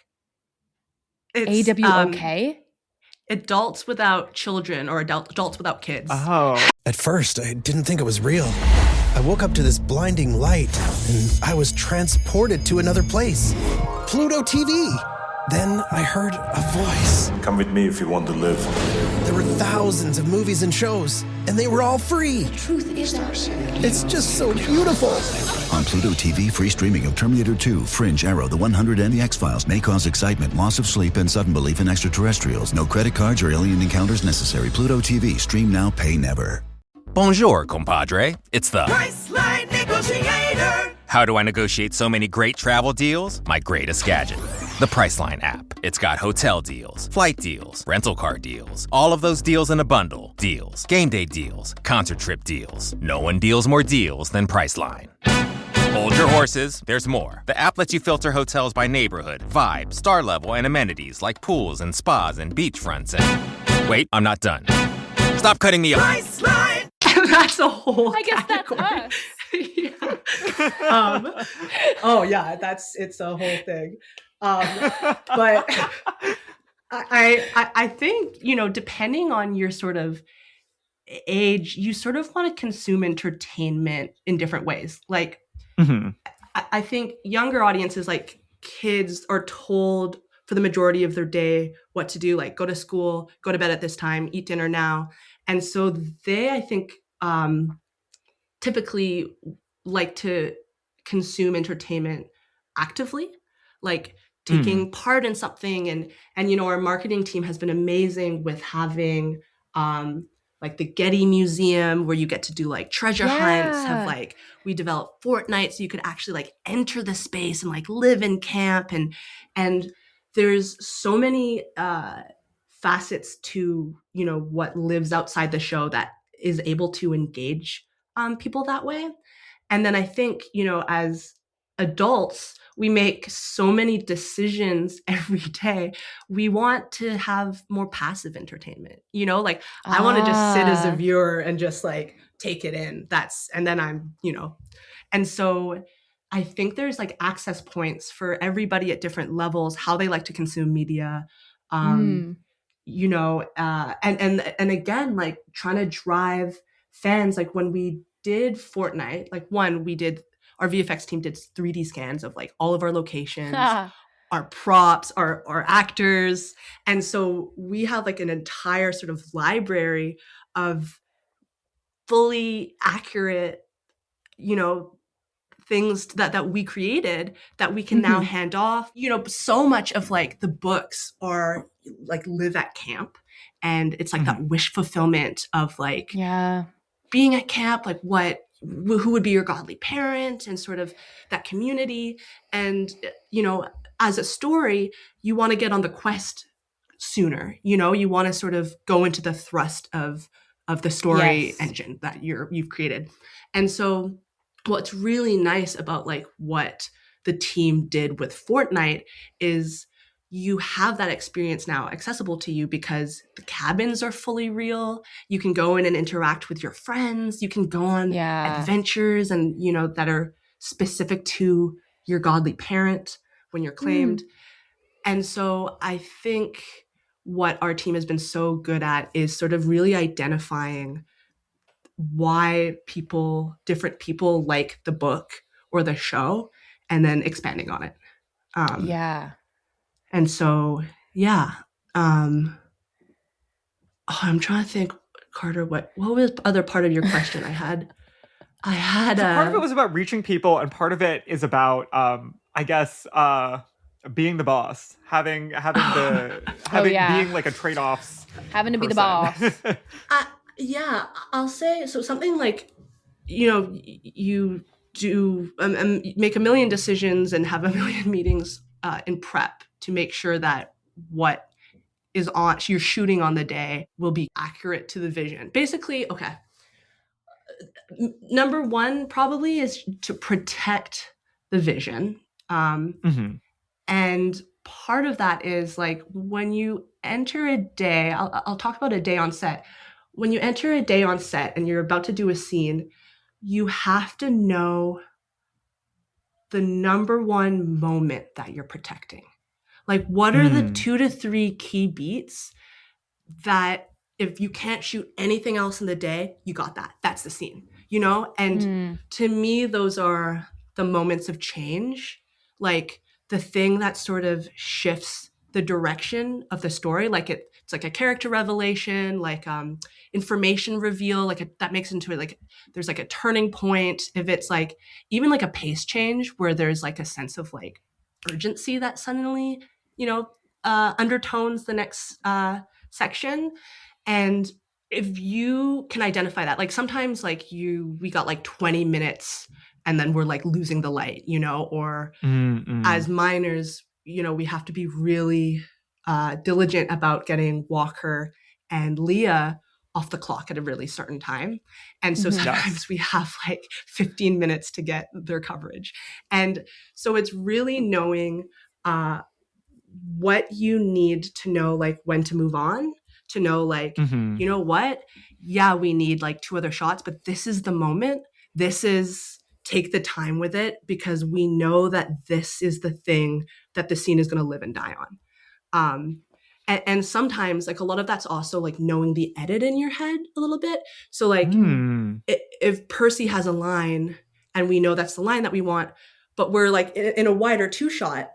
AWOK? adults without children or adults without kids. Oh. At first, I didn't think it was real. I woke up to this blinding light, and I was transported to another place. Pluto TV. Then I heard a voice. Come with me if you want to live. There were thousands of movies and shows, and they were all free. Truth is our It's just so beautiful. On Pluto TV, free streaming of Terminator 2, Fringe, Arrow, The 100, and The X-Files may cause excitement, loss of sleep, and sudden belief in extraterrestrials. No credit cards or alien encounters necessary. Pluto TV. Stream now, pay never. Bonjour, compadre. It's the Priceline Negotiator. How do I negotiate so many great travel deals? My greatest gadget. The Priceline app. It's got hotel deals, flight deals, rental car deals, all of those deals in a bundle. Deals, game day deals, concert trip deals. No one deals more deals than Priceline. Hold your horses, there's more. The app lets you filter hotels by neighborhood, vibe, star level, and amenities like pools and spas and beachfronts and... Wait, I'm not done. Stop cutting me off. Priceline. That's a whole I guess category. that's us. Oh yeah, it's a whole thing. But I think, depending on your sort of age, you sort of want to consume entertainment in different ways. Like, I think younger audiences, like kids, are told for the majority of their day what to do, like go to school, go to bed at this time, eat dinner now. And so they, I think, typically like to consume entertainment actively, like taking part in something. And our marketing team has been amazing with having like the Getty Museum, where you get to do like treasure hunts. We developed Fortnite, so you could actually like enter the space and like live in camp. And there's so many facets to what lives outside the show that is able to engage people that way. And then I think as adults, we make so many decisions every day. We want to have more passive entertainment, I want to just sit as a viewer and just like take it in. And then I'm, and so I think there's like access points for everybody at different levels, how they like to consume media, and again, like trying to drive fans. Like when we did Fortnite, our VFX team did 3D scans of like all of our locations, our props, our actors. And so we have like an entire sort of library of fully accurate, things that we created that we can now hand off. So much of like the books are like live at camp, and it's like that wish fulfillment of like being at camp, like who would be your godly parent, and sort of that community. And as a story, you want to get on the quest sooner. You want to sort of go into the thrust of the story engine that you've created. And so what's really nice about like what the team did with Fortnite is you have that experience now accessible to you because the cabins are fully real. You can go in and interact with your friends. You can go on adventures and, that are specific to your godly parent when you're claimed. And so I think what our team has been so good at is sort of really identifying why different people like the book or the show, and then expanding on it. And so, I'm trying to think, Carter, what was the other part of your question? I had so part of it was about reaching people, and part of it is about, being the boss, having being like a trade-offs, having to be the person. boss. I'll say, so something like, you do make a million decisions and have a million meetings in prep to make sure that what is you're shooting on the day will be accurate to the vision. Basically, okay. Number one probably is to protect the vision. And part of that is like when you enter a day, I'll talk about a day on set. When you enter a day on set and you're about to do a scene, you have to know the number one moment that you're protecting. Like, what are the 2 to 3 key beats that if you can't shoot anything else in the day, you got that. That's the scene, you know? And to me, those are the moments of change, like the thing that sort of shifts the direction of the story. Like it's like a character revelation, like information reveal, like that makes into it like there's like a turning point. If it's like even like a pace change where there's like a sense of like urgency that suddenly, you know, undertones the next section. And if you can identify that, like sometimes like we got like 20 minutes and then we're like losing the light, you know, or as minors, you know, we have to be really diligent about getting Walker and Leah off the clock at a really certain time. And so sometimes we have like 15 minutes to get their coverage. And so it's really knowing what you need to know, like when to move on, to know like, you know what? Yeah, we need like 2 other shots, but this is the moment. This is take the time with it because we know that this is the thing that the scene is going to live and die on. And sometimes like a lot of that's also like knowing the edit in your head a little bit. So like if Percy has a line and we know that's the line that we want, but we're like in a wider 2 shot,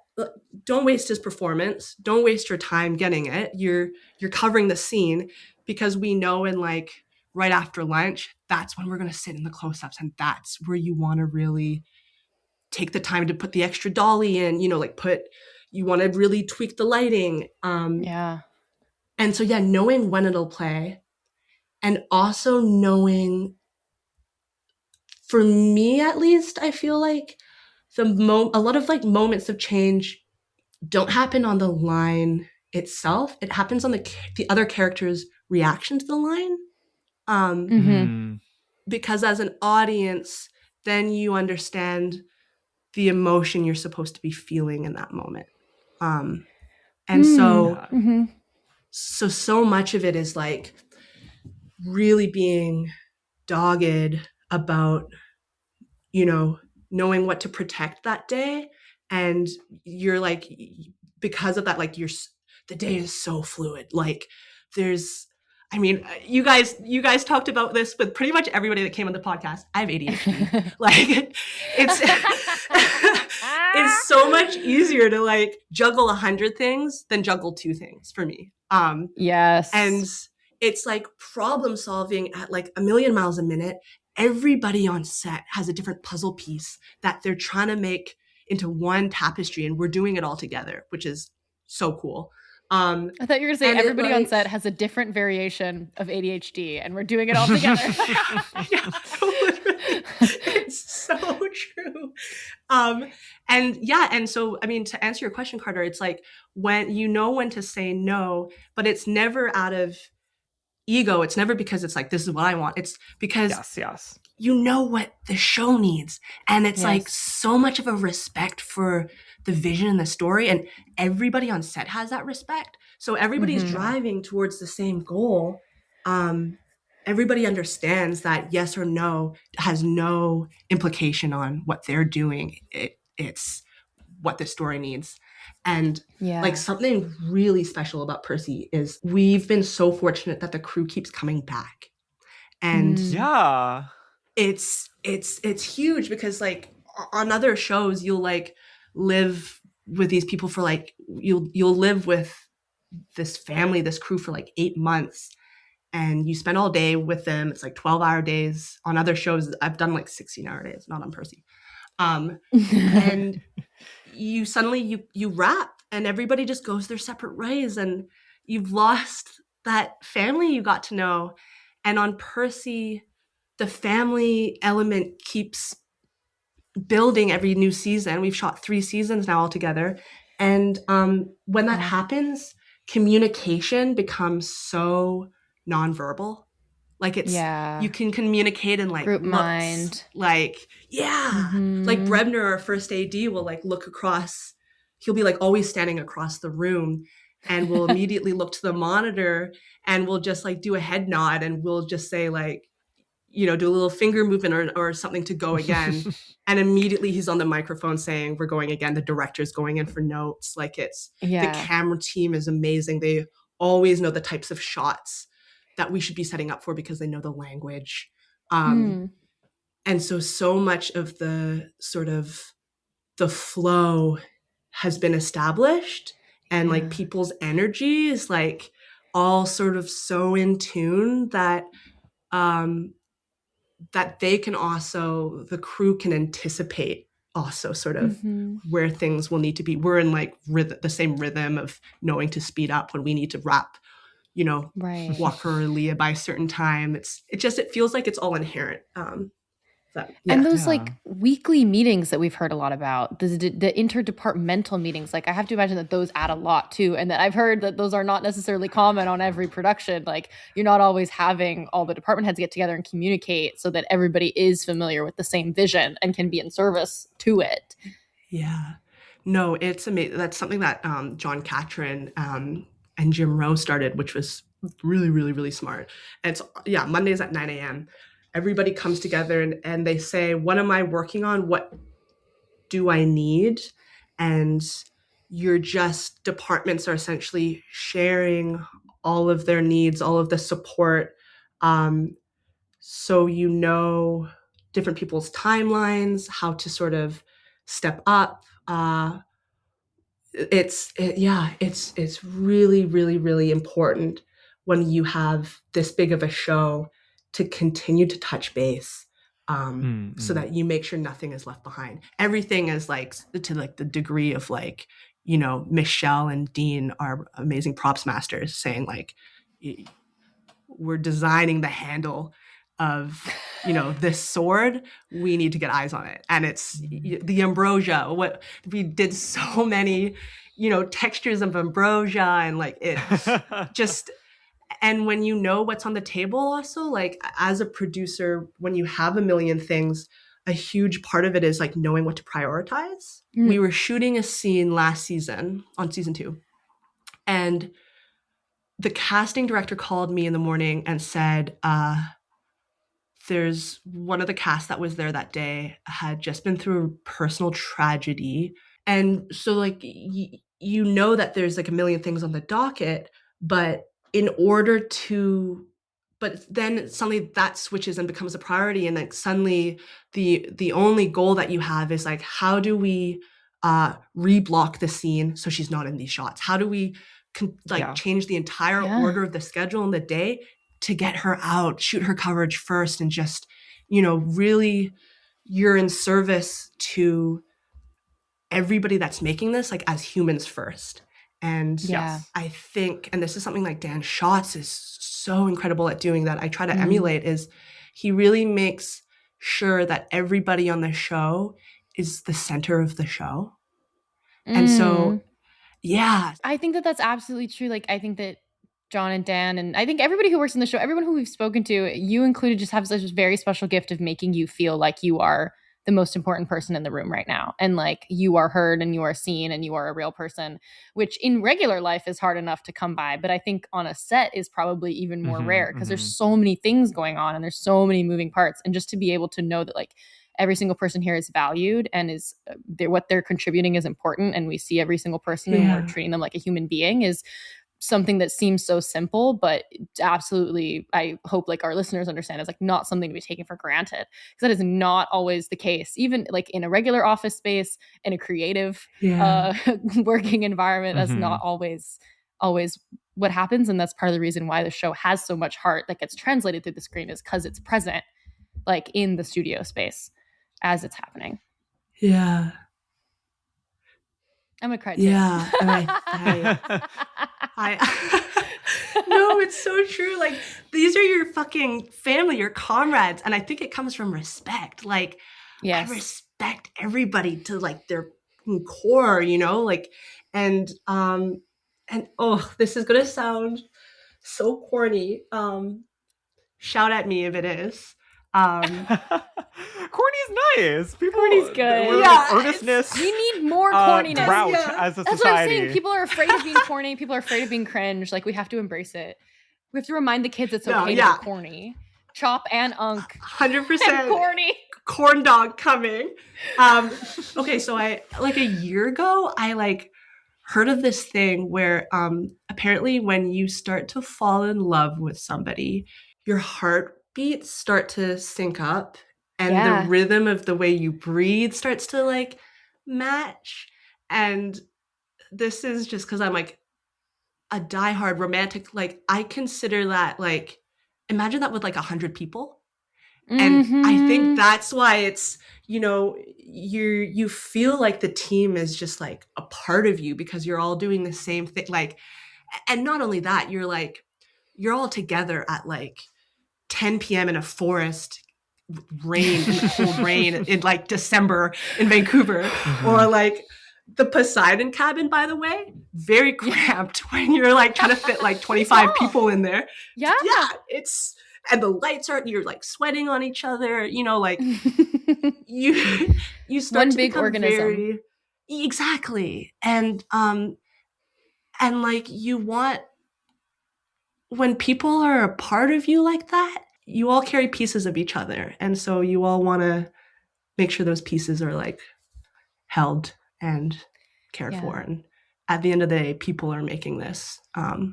don't waste his performance. Don't waste your time getting it. You're covering the scene because we know in like right after lunch, that's when we're going to sit in the close-ups. And that's where you want to really take the time to put the extra dolly in, you know, like you want to really tweak the lighting. And so, yeah, knowing when it'll play and also knowing, for me at least, I feel like a lot of like moments of change don't happen on the line itself. It happens on the other character's reaction to the line. Because as an audience, then you understand the emotion you're supposed to be feeling in that moment. And so much of it is like really being dogged about, you know, knowing what to protect that day. And you're like, because of that, like the day is so fluid. Like you guys talked about this with pretty much everybody that came on the podcast. I have ADHD. Like it's so much easier to like juggle 100 things than juggle 2 things for me. Yes. And it's like problem solving at like a million miles a minute. Everybody on set has a different puzzle piece that they're trying to make into one tapestry, and we're doing it all together, which is so cool. I thought you were going to say everybody on set has a different variation of ADHD and we're doing it all together. Yeah, literally. It's so true. And so, I mean, to answer your question, Carter, it's like when you know when to say no, but it's never out of ego. It's never because it's like, this is what I want. It's because you know what the show needs. And it's like so much of a respect for the vision and the story, and everybody on set has that respect. So everybody's driving towards the same goal. Everybody understands that yes or no has no implication on what they're doing. It's what the story needs. And like something really special about Percy is we've been so fortunate that the crew keeps coming back. And it's huge because like on other shows you'll like live with these people for like you'll live with this family, this crew for like 8 months, and you spend all day with them. It's like 12-hour days. On other shows I've done like 16-hour days, not on Percy. And you suddenly you wrap and everybody just goes their separate ways, and you've lost that family you got to know. And on Percy, the family element keeps building every new season. We've shot 3 seasons now altogether. And when that happens, communication becomes so nonverbal. Like it's, you can communicate in like group looks, mind. Like, like Brebner, our first AD, will like look across, he'll be like always standing across the room, and we'll immediately look to the monitor and we'll just like do a head nod and we'll just say like, you know, do a little finger movement or something to go again. And immediately he's on the microphone saying, we're going again. The director's going in for notes. Like it's, the camera team is amazing. They always know the types of shots that we should be setting up for because they know the language. And so much of the sort of the flow has been established, and like people's energy is like all sort of so in tune that that they can also, the crew can anticipate also sort of where things will need to be. We're in like the same rhythm of knowing to speed up when we need to wrap, you know, Walker or Leah by a certain time. It feels like it's all inherent. And those like weekly meetings that we've heard a lot about, the interdepartmental meetings, like I have to imagine that those add a lot too. And that I've heard that those are not necessarily common on every production. Like you're not always having all the department heads get together and communicate so that everybody is familiar with the same vision and can be in service to it. Yeah. No, it's amazing. That's something that John Catron and Jim Rowe started, which was really, really, really smart. And it's, Mondays at 9 a.m. Everybody comes together and they say, what am I working on? What do I need? And departments are essentially sharing all of their needs, all of the support. So you know different people's timelines, how to sort of step up. It's really, really, really important when you have this big of a show to continue to touch base, so that you make sure nothing is left behind. Everything is like to like the degree of like, you know, Michelle and Dean are amazing props masters saying like, we're designing the handle of, you know, this sword, we need to get eyes on it. And it's the ambrosia. What we did so many, you know, textures of ambrosia and like it's just, and when you know what's on the table also, like as a producer, when you have a million things, a huge part of it is like knowing what to prioritize. We were shooting a scene last season on season 2, and the casting director called me in the morning and said, there's one of the cast that was there that day had just been through a personal tragedy. And so like, you know that there's like a million things on the docket, but then suddenly that switches and becomes a priority. And like suddenly the only goal that you have is like, how do we reblock the scene so she's not in these shots? How do we change the entire order of the schedule in the day to get her out, shoot her coverage first, and just, you know, really you're in service to everybody that's making this, like as humans first. And I think, and this is something like Dan Schatz is so incredible at doing that I try to emulate, is he really makes sure that everybody on the show is the center of the show. And so, I think that that's absolutely true. Like, I think that John and Dan, and I think everybody who works in the show, everyone who we've spoken to, you included, just have such a very special gift of making you feel like you are the most important person in the room right now. And like you are heard and you are seen and you are a real person, which in regular life is hard enough to come by. But I think on a set is probably even more rare because there's so many things going on and there's so many moving parts. And just to be able to know that like every single person here is valued and is what they're contributing is important. And we see every single person and we're treating them like a human being is something that seems so simple, but absolutely, I hope like our listeners understand, is like not something to be taken for granted, because that is not always the case. Even like in a regular office space, in a creative working environment, that's not always what happens. And that's part of the reason why the show has so much heart that gets translated through the screen, is because it's present like in the studio space as it's happening. Yeah. I'm gonna cry too. Yeah, and I no, it's so true. Like, these are your fucking family, your comrades, and I think it comes from respect. Like, I respect everybody to like their core, you know. Like, and oh, this is gonna sound so corny. Shout at me if it is. Corny's nice. Corny's good. Like earnestness. We need more corniness. Grouch as a society. That's what I'm saying. People are afraid of being corny. People are afraid of being cringe. Like, we have to embrace it. We have to remind the kids it's okay to be corny. Chop and Unk. 100% corny. Corn dog coming. Okay, so I like a year ago, I like heard of this thing where apparently when you start to fall in love with somebody, your heartbeats start to sync up and the rhythm of the way you breathe starts to like match. And this is just because I'm like a diehard romantic, like I consider that like, imagine that with like 100 people. And I think that's why it's, you know, you feel like the team is just like a part of you because you're all doing the same thing. Like, and not only that, you're all together at like 10 p.m. in a forest, rain, in the cold rain in like December in Vancouver, or like the Poseidon cabin, by the way, very cramped when you're like trying to fit like 25 people in there. Yeah, it's. And the lights aren't, you're like sweating on each other, you know, like you start one to big become organism. Exactly. And like you want, when people are a part of you like that, you all carry pieces of each other. And so you all want to make sure those pieces are like held and cared for. And at the end of the day, people are making this. So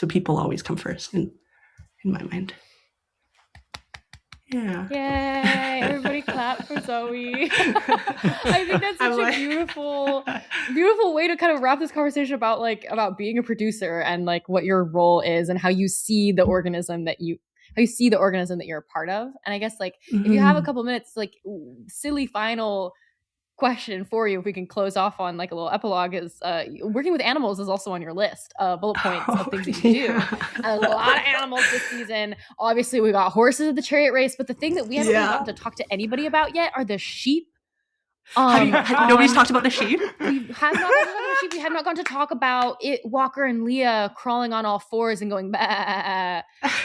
people always come first in my mind. Yeah. Yay! Everybody clap for Zoe. I think that's such a beautiful way to kind of wrap this conversation about being a producer and like what your role is and how you see the organism that you're a part of. And I guess like if you have a couple minutes, like silly final question for you, if we can close off on like a little epilogue, is working with animals is also on your list of bullet points of things that you do. And a lot of animals this season. Obviously we got horses at the chariot race, but the thing that we haven't really gotten to talk to anybody about yet are the sheep. Nobody's talked about the sheep. We have not gotten to talk about the sheep. We have not gotten to talk about Walker and Leah crawling on all fours and going bah,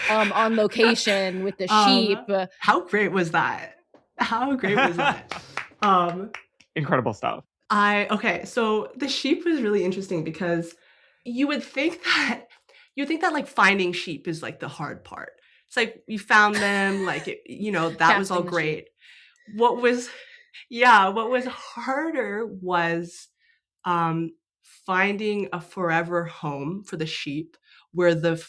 on location with the sheep. How great was that? Incredible stuff. So the sheep was really interesting because you would think that like finding sheep is like the hard part. It's like you found them, like that was all great. What was harder was finding a forever home for the sheep where the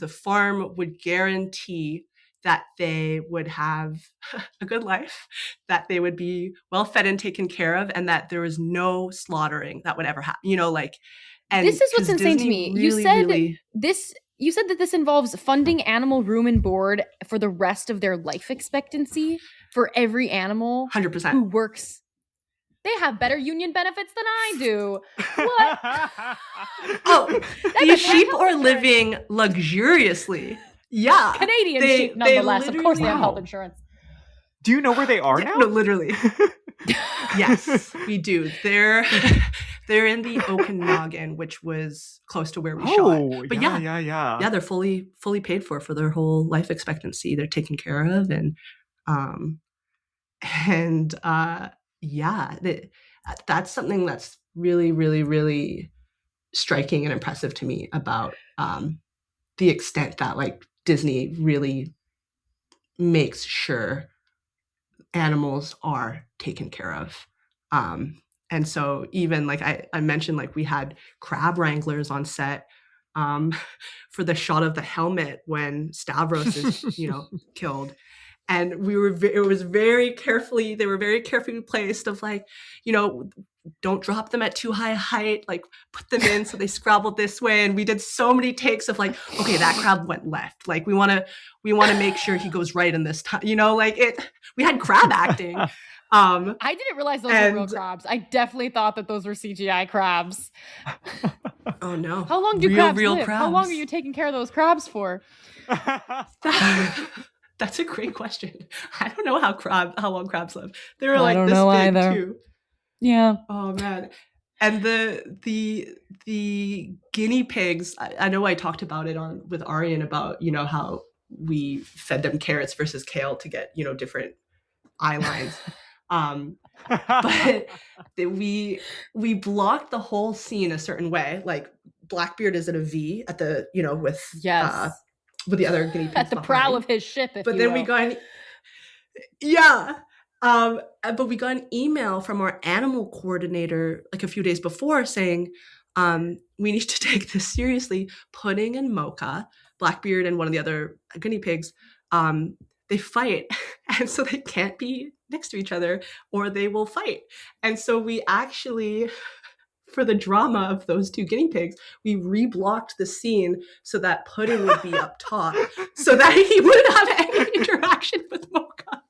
farm would guarantee that they would have a good life, that they would be well fed and taken care of, and that there was no slaughtering that would ever happen. And this is what's insane to me. You said that this involves funding animal room and board for the rest of their life expectancy for every animal 100% who works. They have better union benefits than I do. What? These sheep are living luxuriously. Yeah. Canadian sheep, nonetheless. Of course they have health insurance. Do you know where they are now? No, literally. Yes, we do. They're in the Okanagan, which was close to where we shot. But yeah, they're fully paid for their whole life expectancy. They're taken care of, and that's something that's really, really, really striking and impressive to me about the extent that like Disney really makes sure animals are taken care of. And so even like I mentioned, like we had crab wranglers on set for the shot of the helmet when Stavros is, killed. And they were very carefully placed of like, don't drop them at too high a height, like put them in so they scrabbled this way. And we did so many takes of like, okay, that crab went left. Like we want to make sure he goes right in this time, we had crab acting. I didn't realize those were real crabs. I definitely thought that those were CGI crabs. Oh no. How long do crabs live? Crabs. How long are you taking care of those crabs for? That's a great question. I don't know how long crabs live. They were like this big either. Too. Yeah. Oh man. And the guinea pigs, I know I talked about it with Arian about, how we fed them carrots versus kale to get, different eye lines. But we blocked the whole scene a certain way. Like Blackbeard is at a V at the, with the other guinea pigs at the prow of his ship, but then we got, yeah. But we got an email from our animal coordinator like a few days before saying, we need to take this seriously. Pudding and Mocha, Blackbeard and one of the other guinea pigs, they fight. And so they can't be next to each other or they will fight. And so we actually, for the drama of those two guinea pigs, we reblocked the scene so that Pudding would be up top so that he wouldn't have any interaction with Mocha.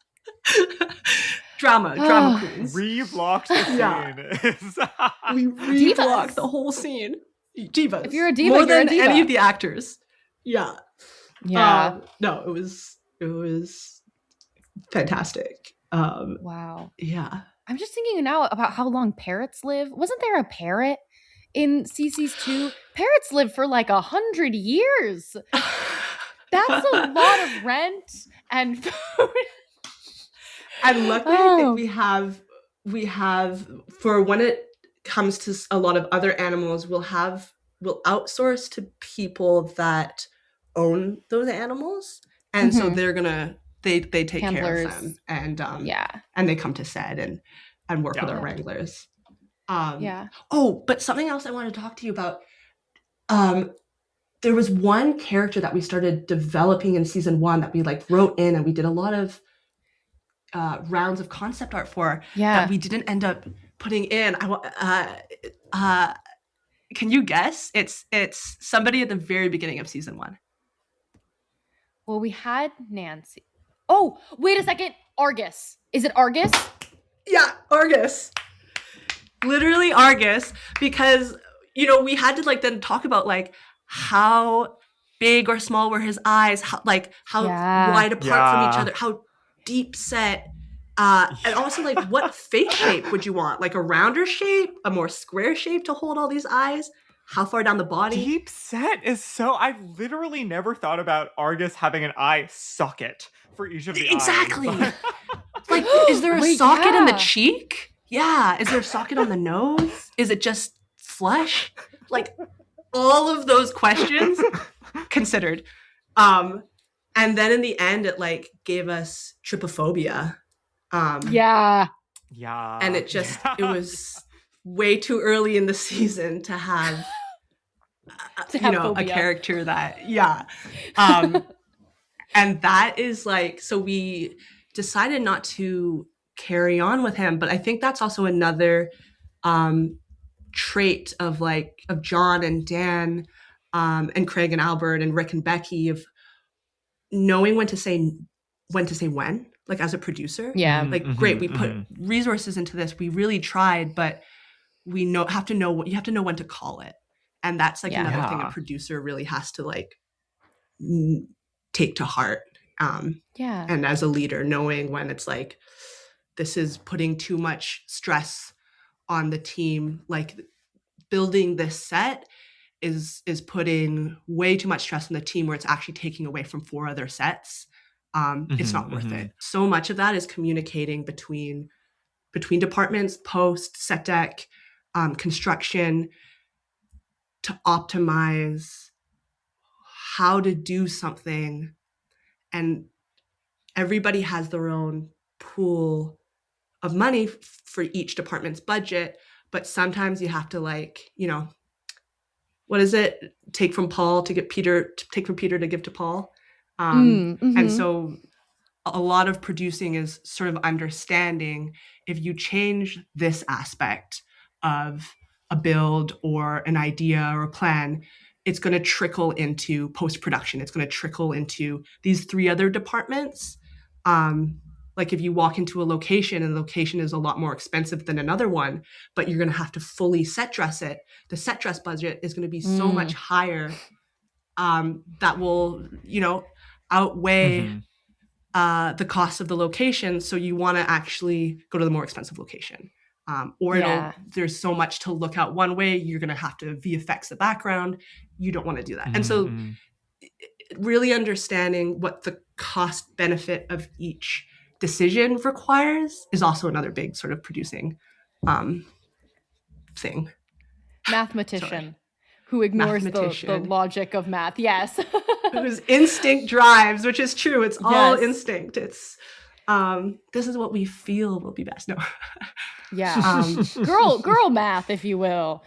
Drama queens. Reblocked the scene. We reblocked the whole scene. Divas. If you're a diva, more you're than a diva. any of the actors. Yeah. No, it was fantastic. Wow. Yeah. I'm just thinking now about how long parrots live. Wasn't there a parrot in CC's 2? Parrots live for like 100 years. That's a lot of rent and food. And luckily, I think we have for when it comes to a lot of other animals, we'll outsource to people that own those animals, and so they're gonna they take Handlers. care of them, and they come to set and work with our wranglers. Oh, but something else I want to talk to you about. There was one character that we started developing in season 1 that we like wrote in, and we did a lot of rounds of concept art for that we didn't end up putting in. Can you guess? It's somebody at the very beginning of season 1. Well, we had Nancy. Oh, wait a second. Argus. Is it Argus? Yeah, Argus. Literally Argus, because we had to like then talk about like how big or small were his eyes, how wide apart from each other, how deep set, and also like what face shape would you want? Like a rounder shape, a more square shape to hold all these eyes? How far down the body? Deep set is so. I've literally never thought about Argus having an eye socket for each of the eyes. Exactly. Like, is there a socket in the cheek? Yeah. Is there a socket on the nose? Is it just flesh? Like all of those questions considered. And then in the end, it like gave us trypophobia. Yeah. And it was way too early in the season to have, a character that, and that is like, so we decided not to carry on with him, but I think that's also another trait of John and Dan and Craig and Albert and Rick and Becky of knowing when to say when, like as a producer. Yeah. Great, we put resources into this. We really tried, but you have to know when to call it. And that's like another thing a producer really has to like take to heart. And as a leader, knowing when it's like, this is putting too much stress on the team, like building this set is putting way too much stress on the team where it's actually taking away from 4 other sets. It's not worth it. So much of that is communicating between departments, post, set deck, construction, to optimize how to do something. And everybody has their own pool of money for each department's budget, but sometimes you have to what is it? Take from Peter to give to Paul. And so a lot of producing is sort of understanding if you change this aspect of a build or an idea or a plan, it's going to trickle into post-production. It's going to trickle into these 3 other departments. Like if you walk into a location and the location is a lot more expensive than another one, but you're going to have to fully set dress it, the set dress budget is going to be so much higher that will, outweigh the cost of the location. So you want to actually go to the more expensive location. There's so much to look at one way, you're going to have to VFX the background. You don't want to do that. And so really understanding what the cost benefit of each decision requires is also another big sort of producing thing. Mathematician who ignores the logic of math. Yes. Whose instinct drives, which is true. It's all instinct. It's This is what we feel will be best. No. Yeah. Girl math, if you will.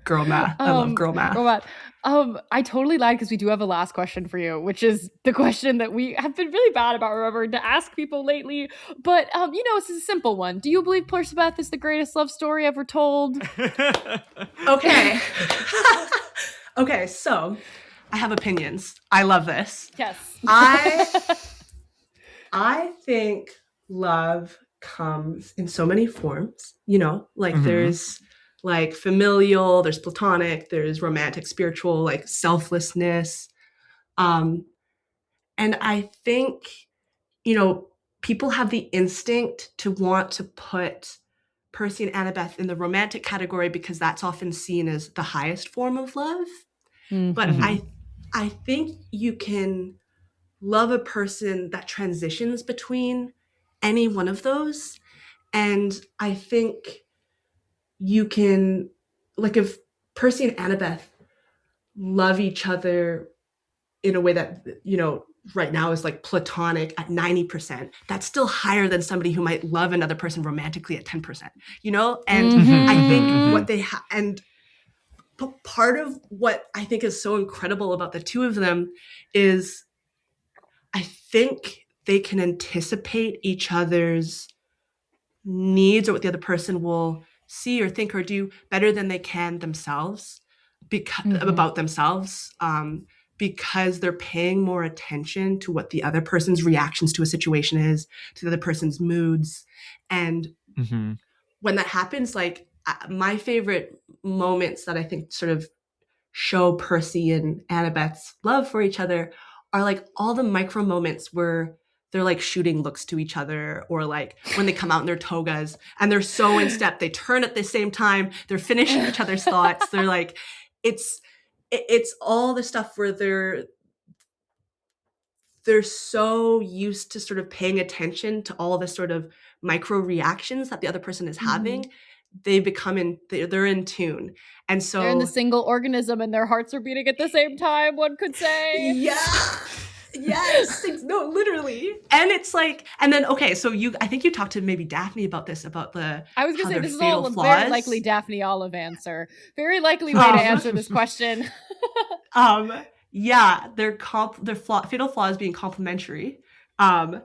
Girl math. I love girl math. Girl math. I totally lied because we do have a last question for you, which is the question that we have been really bad about remembering to ask people lately. But, it's a simple one. Do you believe Percy Beth is the greatest love story ever told? Okay. Okay, so I have opinions. I love this. Yes. I think love comes in so many forms, there's like familial, there's platonic, there's romantic, spiritual, like selflessness. And I think, people have the instinct to want to put Percy and Annabeth in the romantic category because that's often seen as the highest form of love. Mm-hmm. But I think you can love a person that transitions between any one of those. And I think you can, like, if Percy and Annabeth love each other in a way that, right now is like platonic at 90%, that's still higher than somebody who might love another person romantically at 10%, And I think what they have, and part of what I think is so incredible about the two of them is I think they can anticipate each other's needs or what the other person will see or think or do better than they can themselves about themselves, because they're paying more attention to what the other person's reactions to a situation is, to the other person's moods. And when that happens, like my favorite moments that I think sort of show Percy and Annabeth's love for each other are like all the micro moments where they're like shooting looks to each other, or like when they come out in their togas and they're so in step, they turn at the same time, they're finishing each other's thoughts. They're like, it's all the stuff where they're so used to sort of paying attention to all the sort of micro reactions that the other person is having. They become they're in tune. And so they're in the single organism and their hearts are beating at the same time, one could say. Yeah. Yes. No, literally. And it's like, and then, okay, so I think you talked to maybe Daphne about this, about I was going to say, this is all a very likely Daphne Olive answer. Very likely way to answer this question. Yeah, their fatal flaws being complementary. So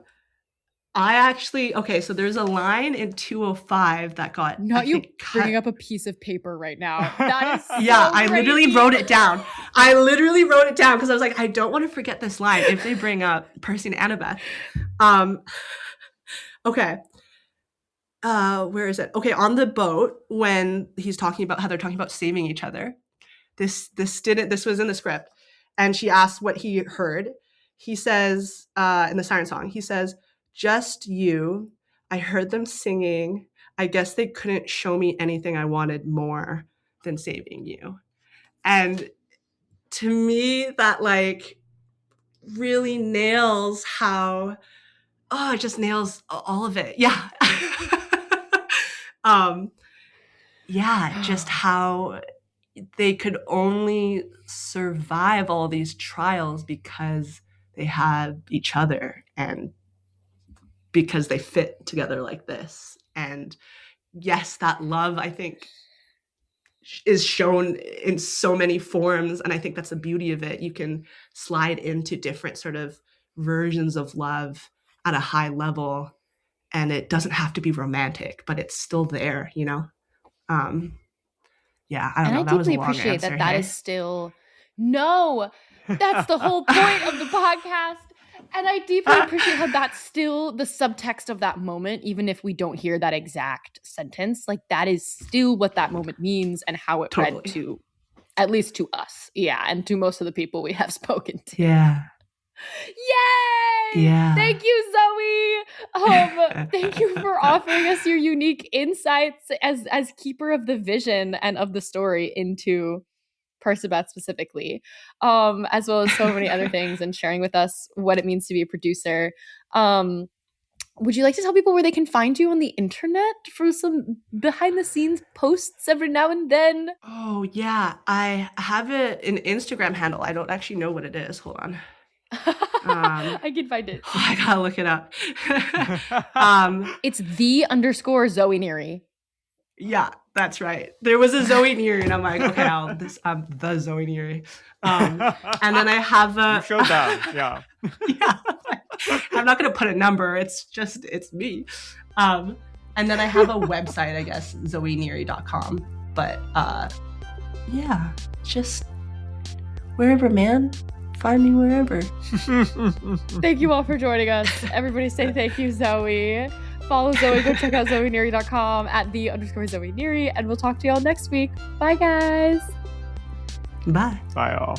there's a line in 205 that got bringing up a piece of paper right now. That is so I literally wrote it down. Because I was like, I don't want to forget this line if they bring up Percy and Annabeth. Okay. Where is it? Okay, on the boat when he's talking about how they're talking about saving each other. This was in the script, and she asked what he heard. He says in the siren song, he says, "Just you. I heard them singing. I guess they couldn't show me anything I wanted more than saving you." And to me, that like really nails it just nails all of it. Yeah. Just how they could only survive all these trials because they had each other and because they fit together like this. And yes, that love, I think, is shown in so many forms. And I think that's the beauty of it. You can slide into different sort of versions of love at a high level, and it doesn't have to be romantic, but it's still there, I don't know. I deeply appreciate that is still, no, that's the whole point of the podcast. And I deeply appreciate how that's still the subtext of that moment, even if we don't hear that exact sentence. Like, that is still what that moment means and how it read to, at least to us. Yeah, and to most of the people we have spoken to. Yeah. Yay! Yeah. Thank you, Zoe. Thank you for offering us your unique insights as keeper of the vision and of the story into Percebeth specifically, as well as so many other things, and sharing with us what it means to be a producer. Would you like to tell people where they can find you on the internet for some behind the scenes posts every now and then? Oh yeah, I have an Instagram handle. I don't actually know what it is. Hold on. I can find it. I gotta look it up. It's _Zoë Neary. Yeah, that's right. There was a Zoë Neary, and I'm like, okay, I'm the Zoë Neary. And then I have a. You showed that, yeah. Yeah, I'm not gonna put a number. It's me. And then I have a website, I guess, zoeneary.com. But yeah, just wherever, man. Find me wherever. Thank you all for joining us. Everybody say thank you, Zoe. Follow Zoe. Go check out zoeneary.com at @the_Zoë Neary. And we'll talk to y'all next week. Bye, guys. Bye. Bye, all.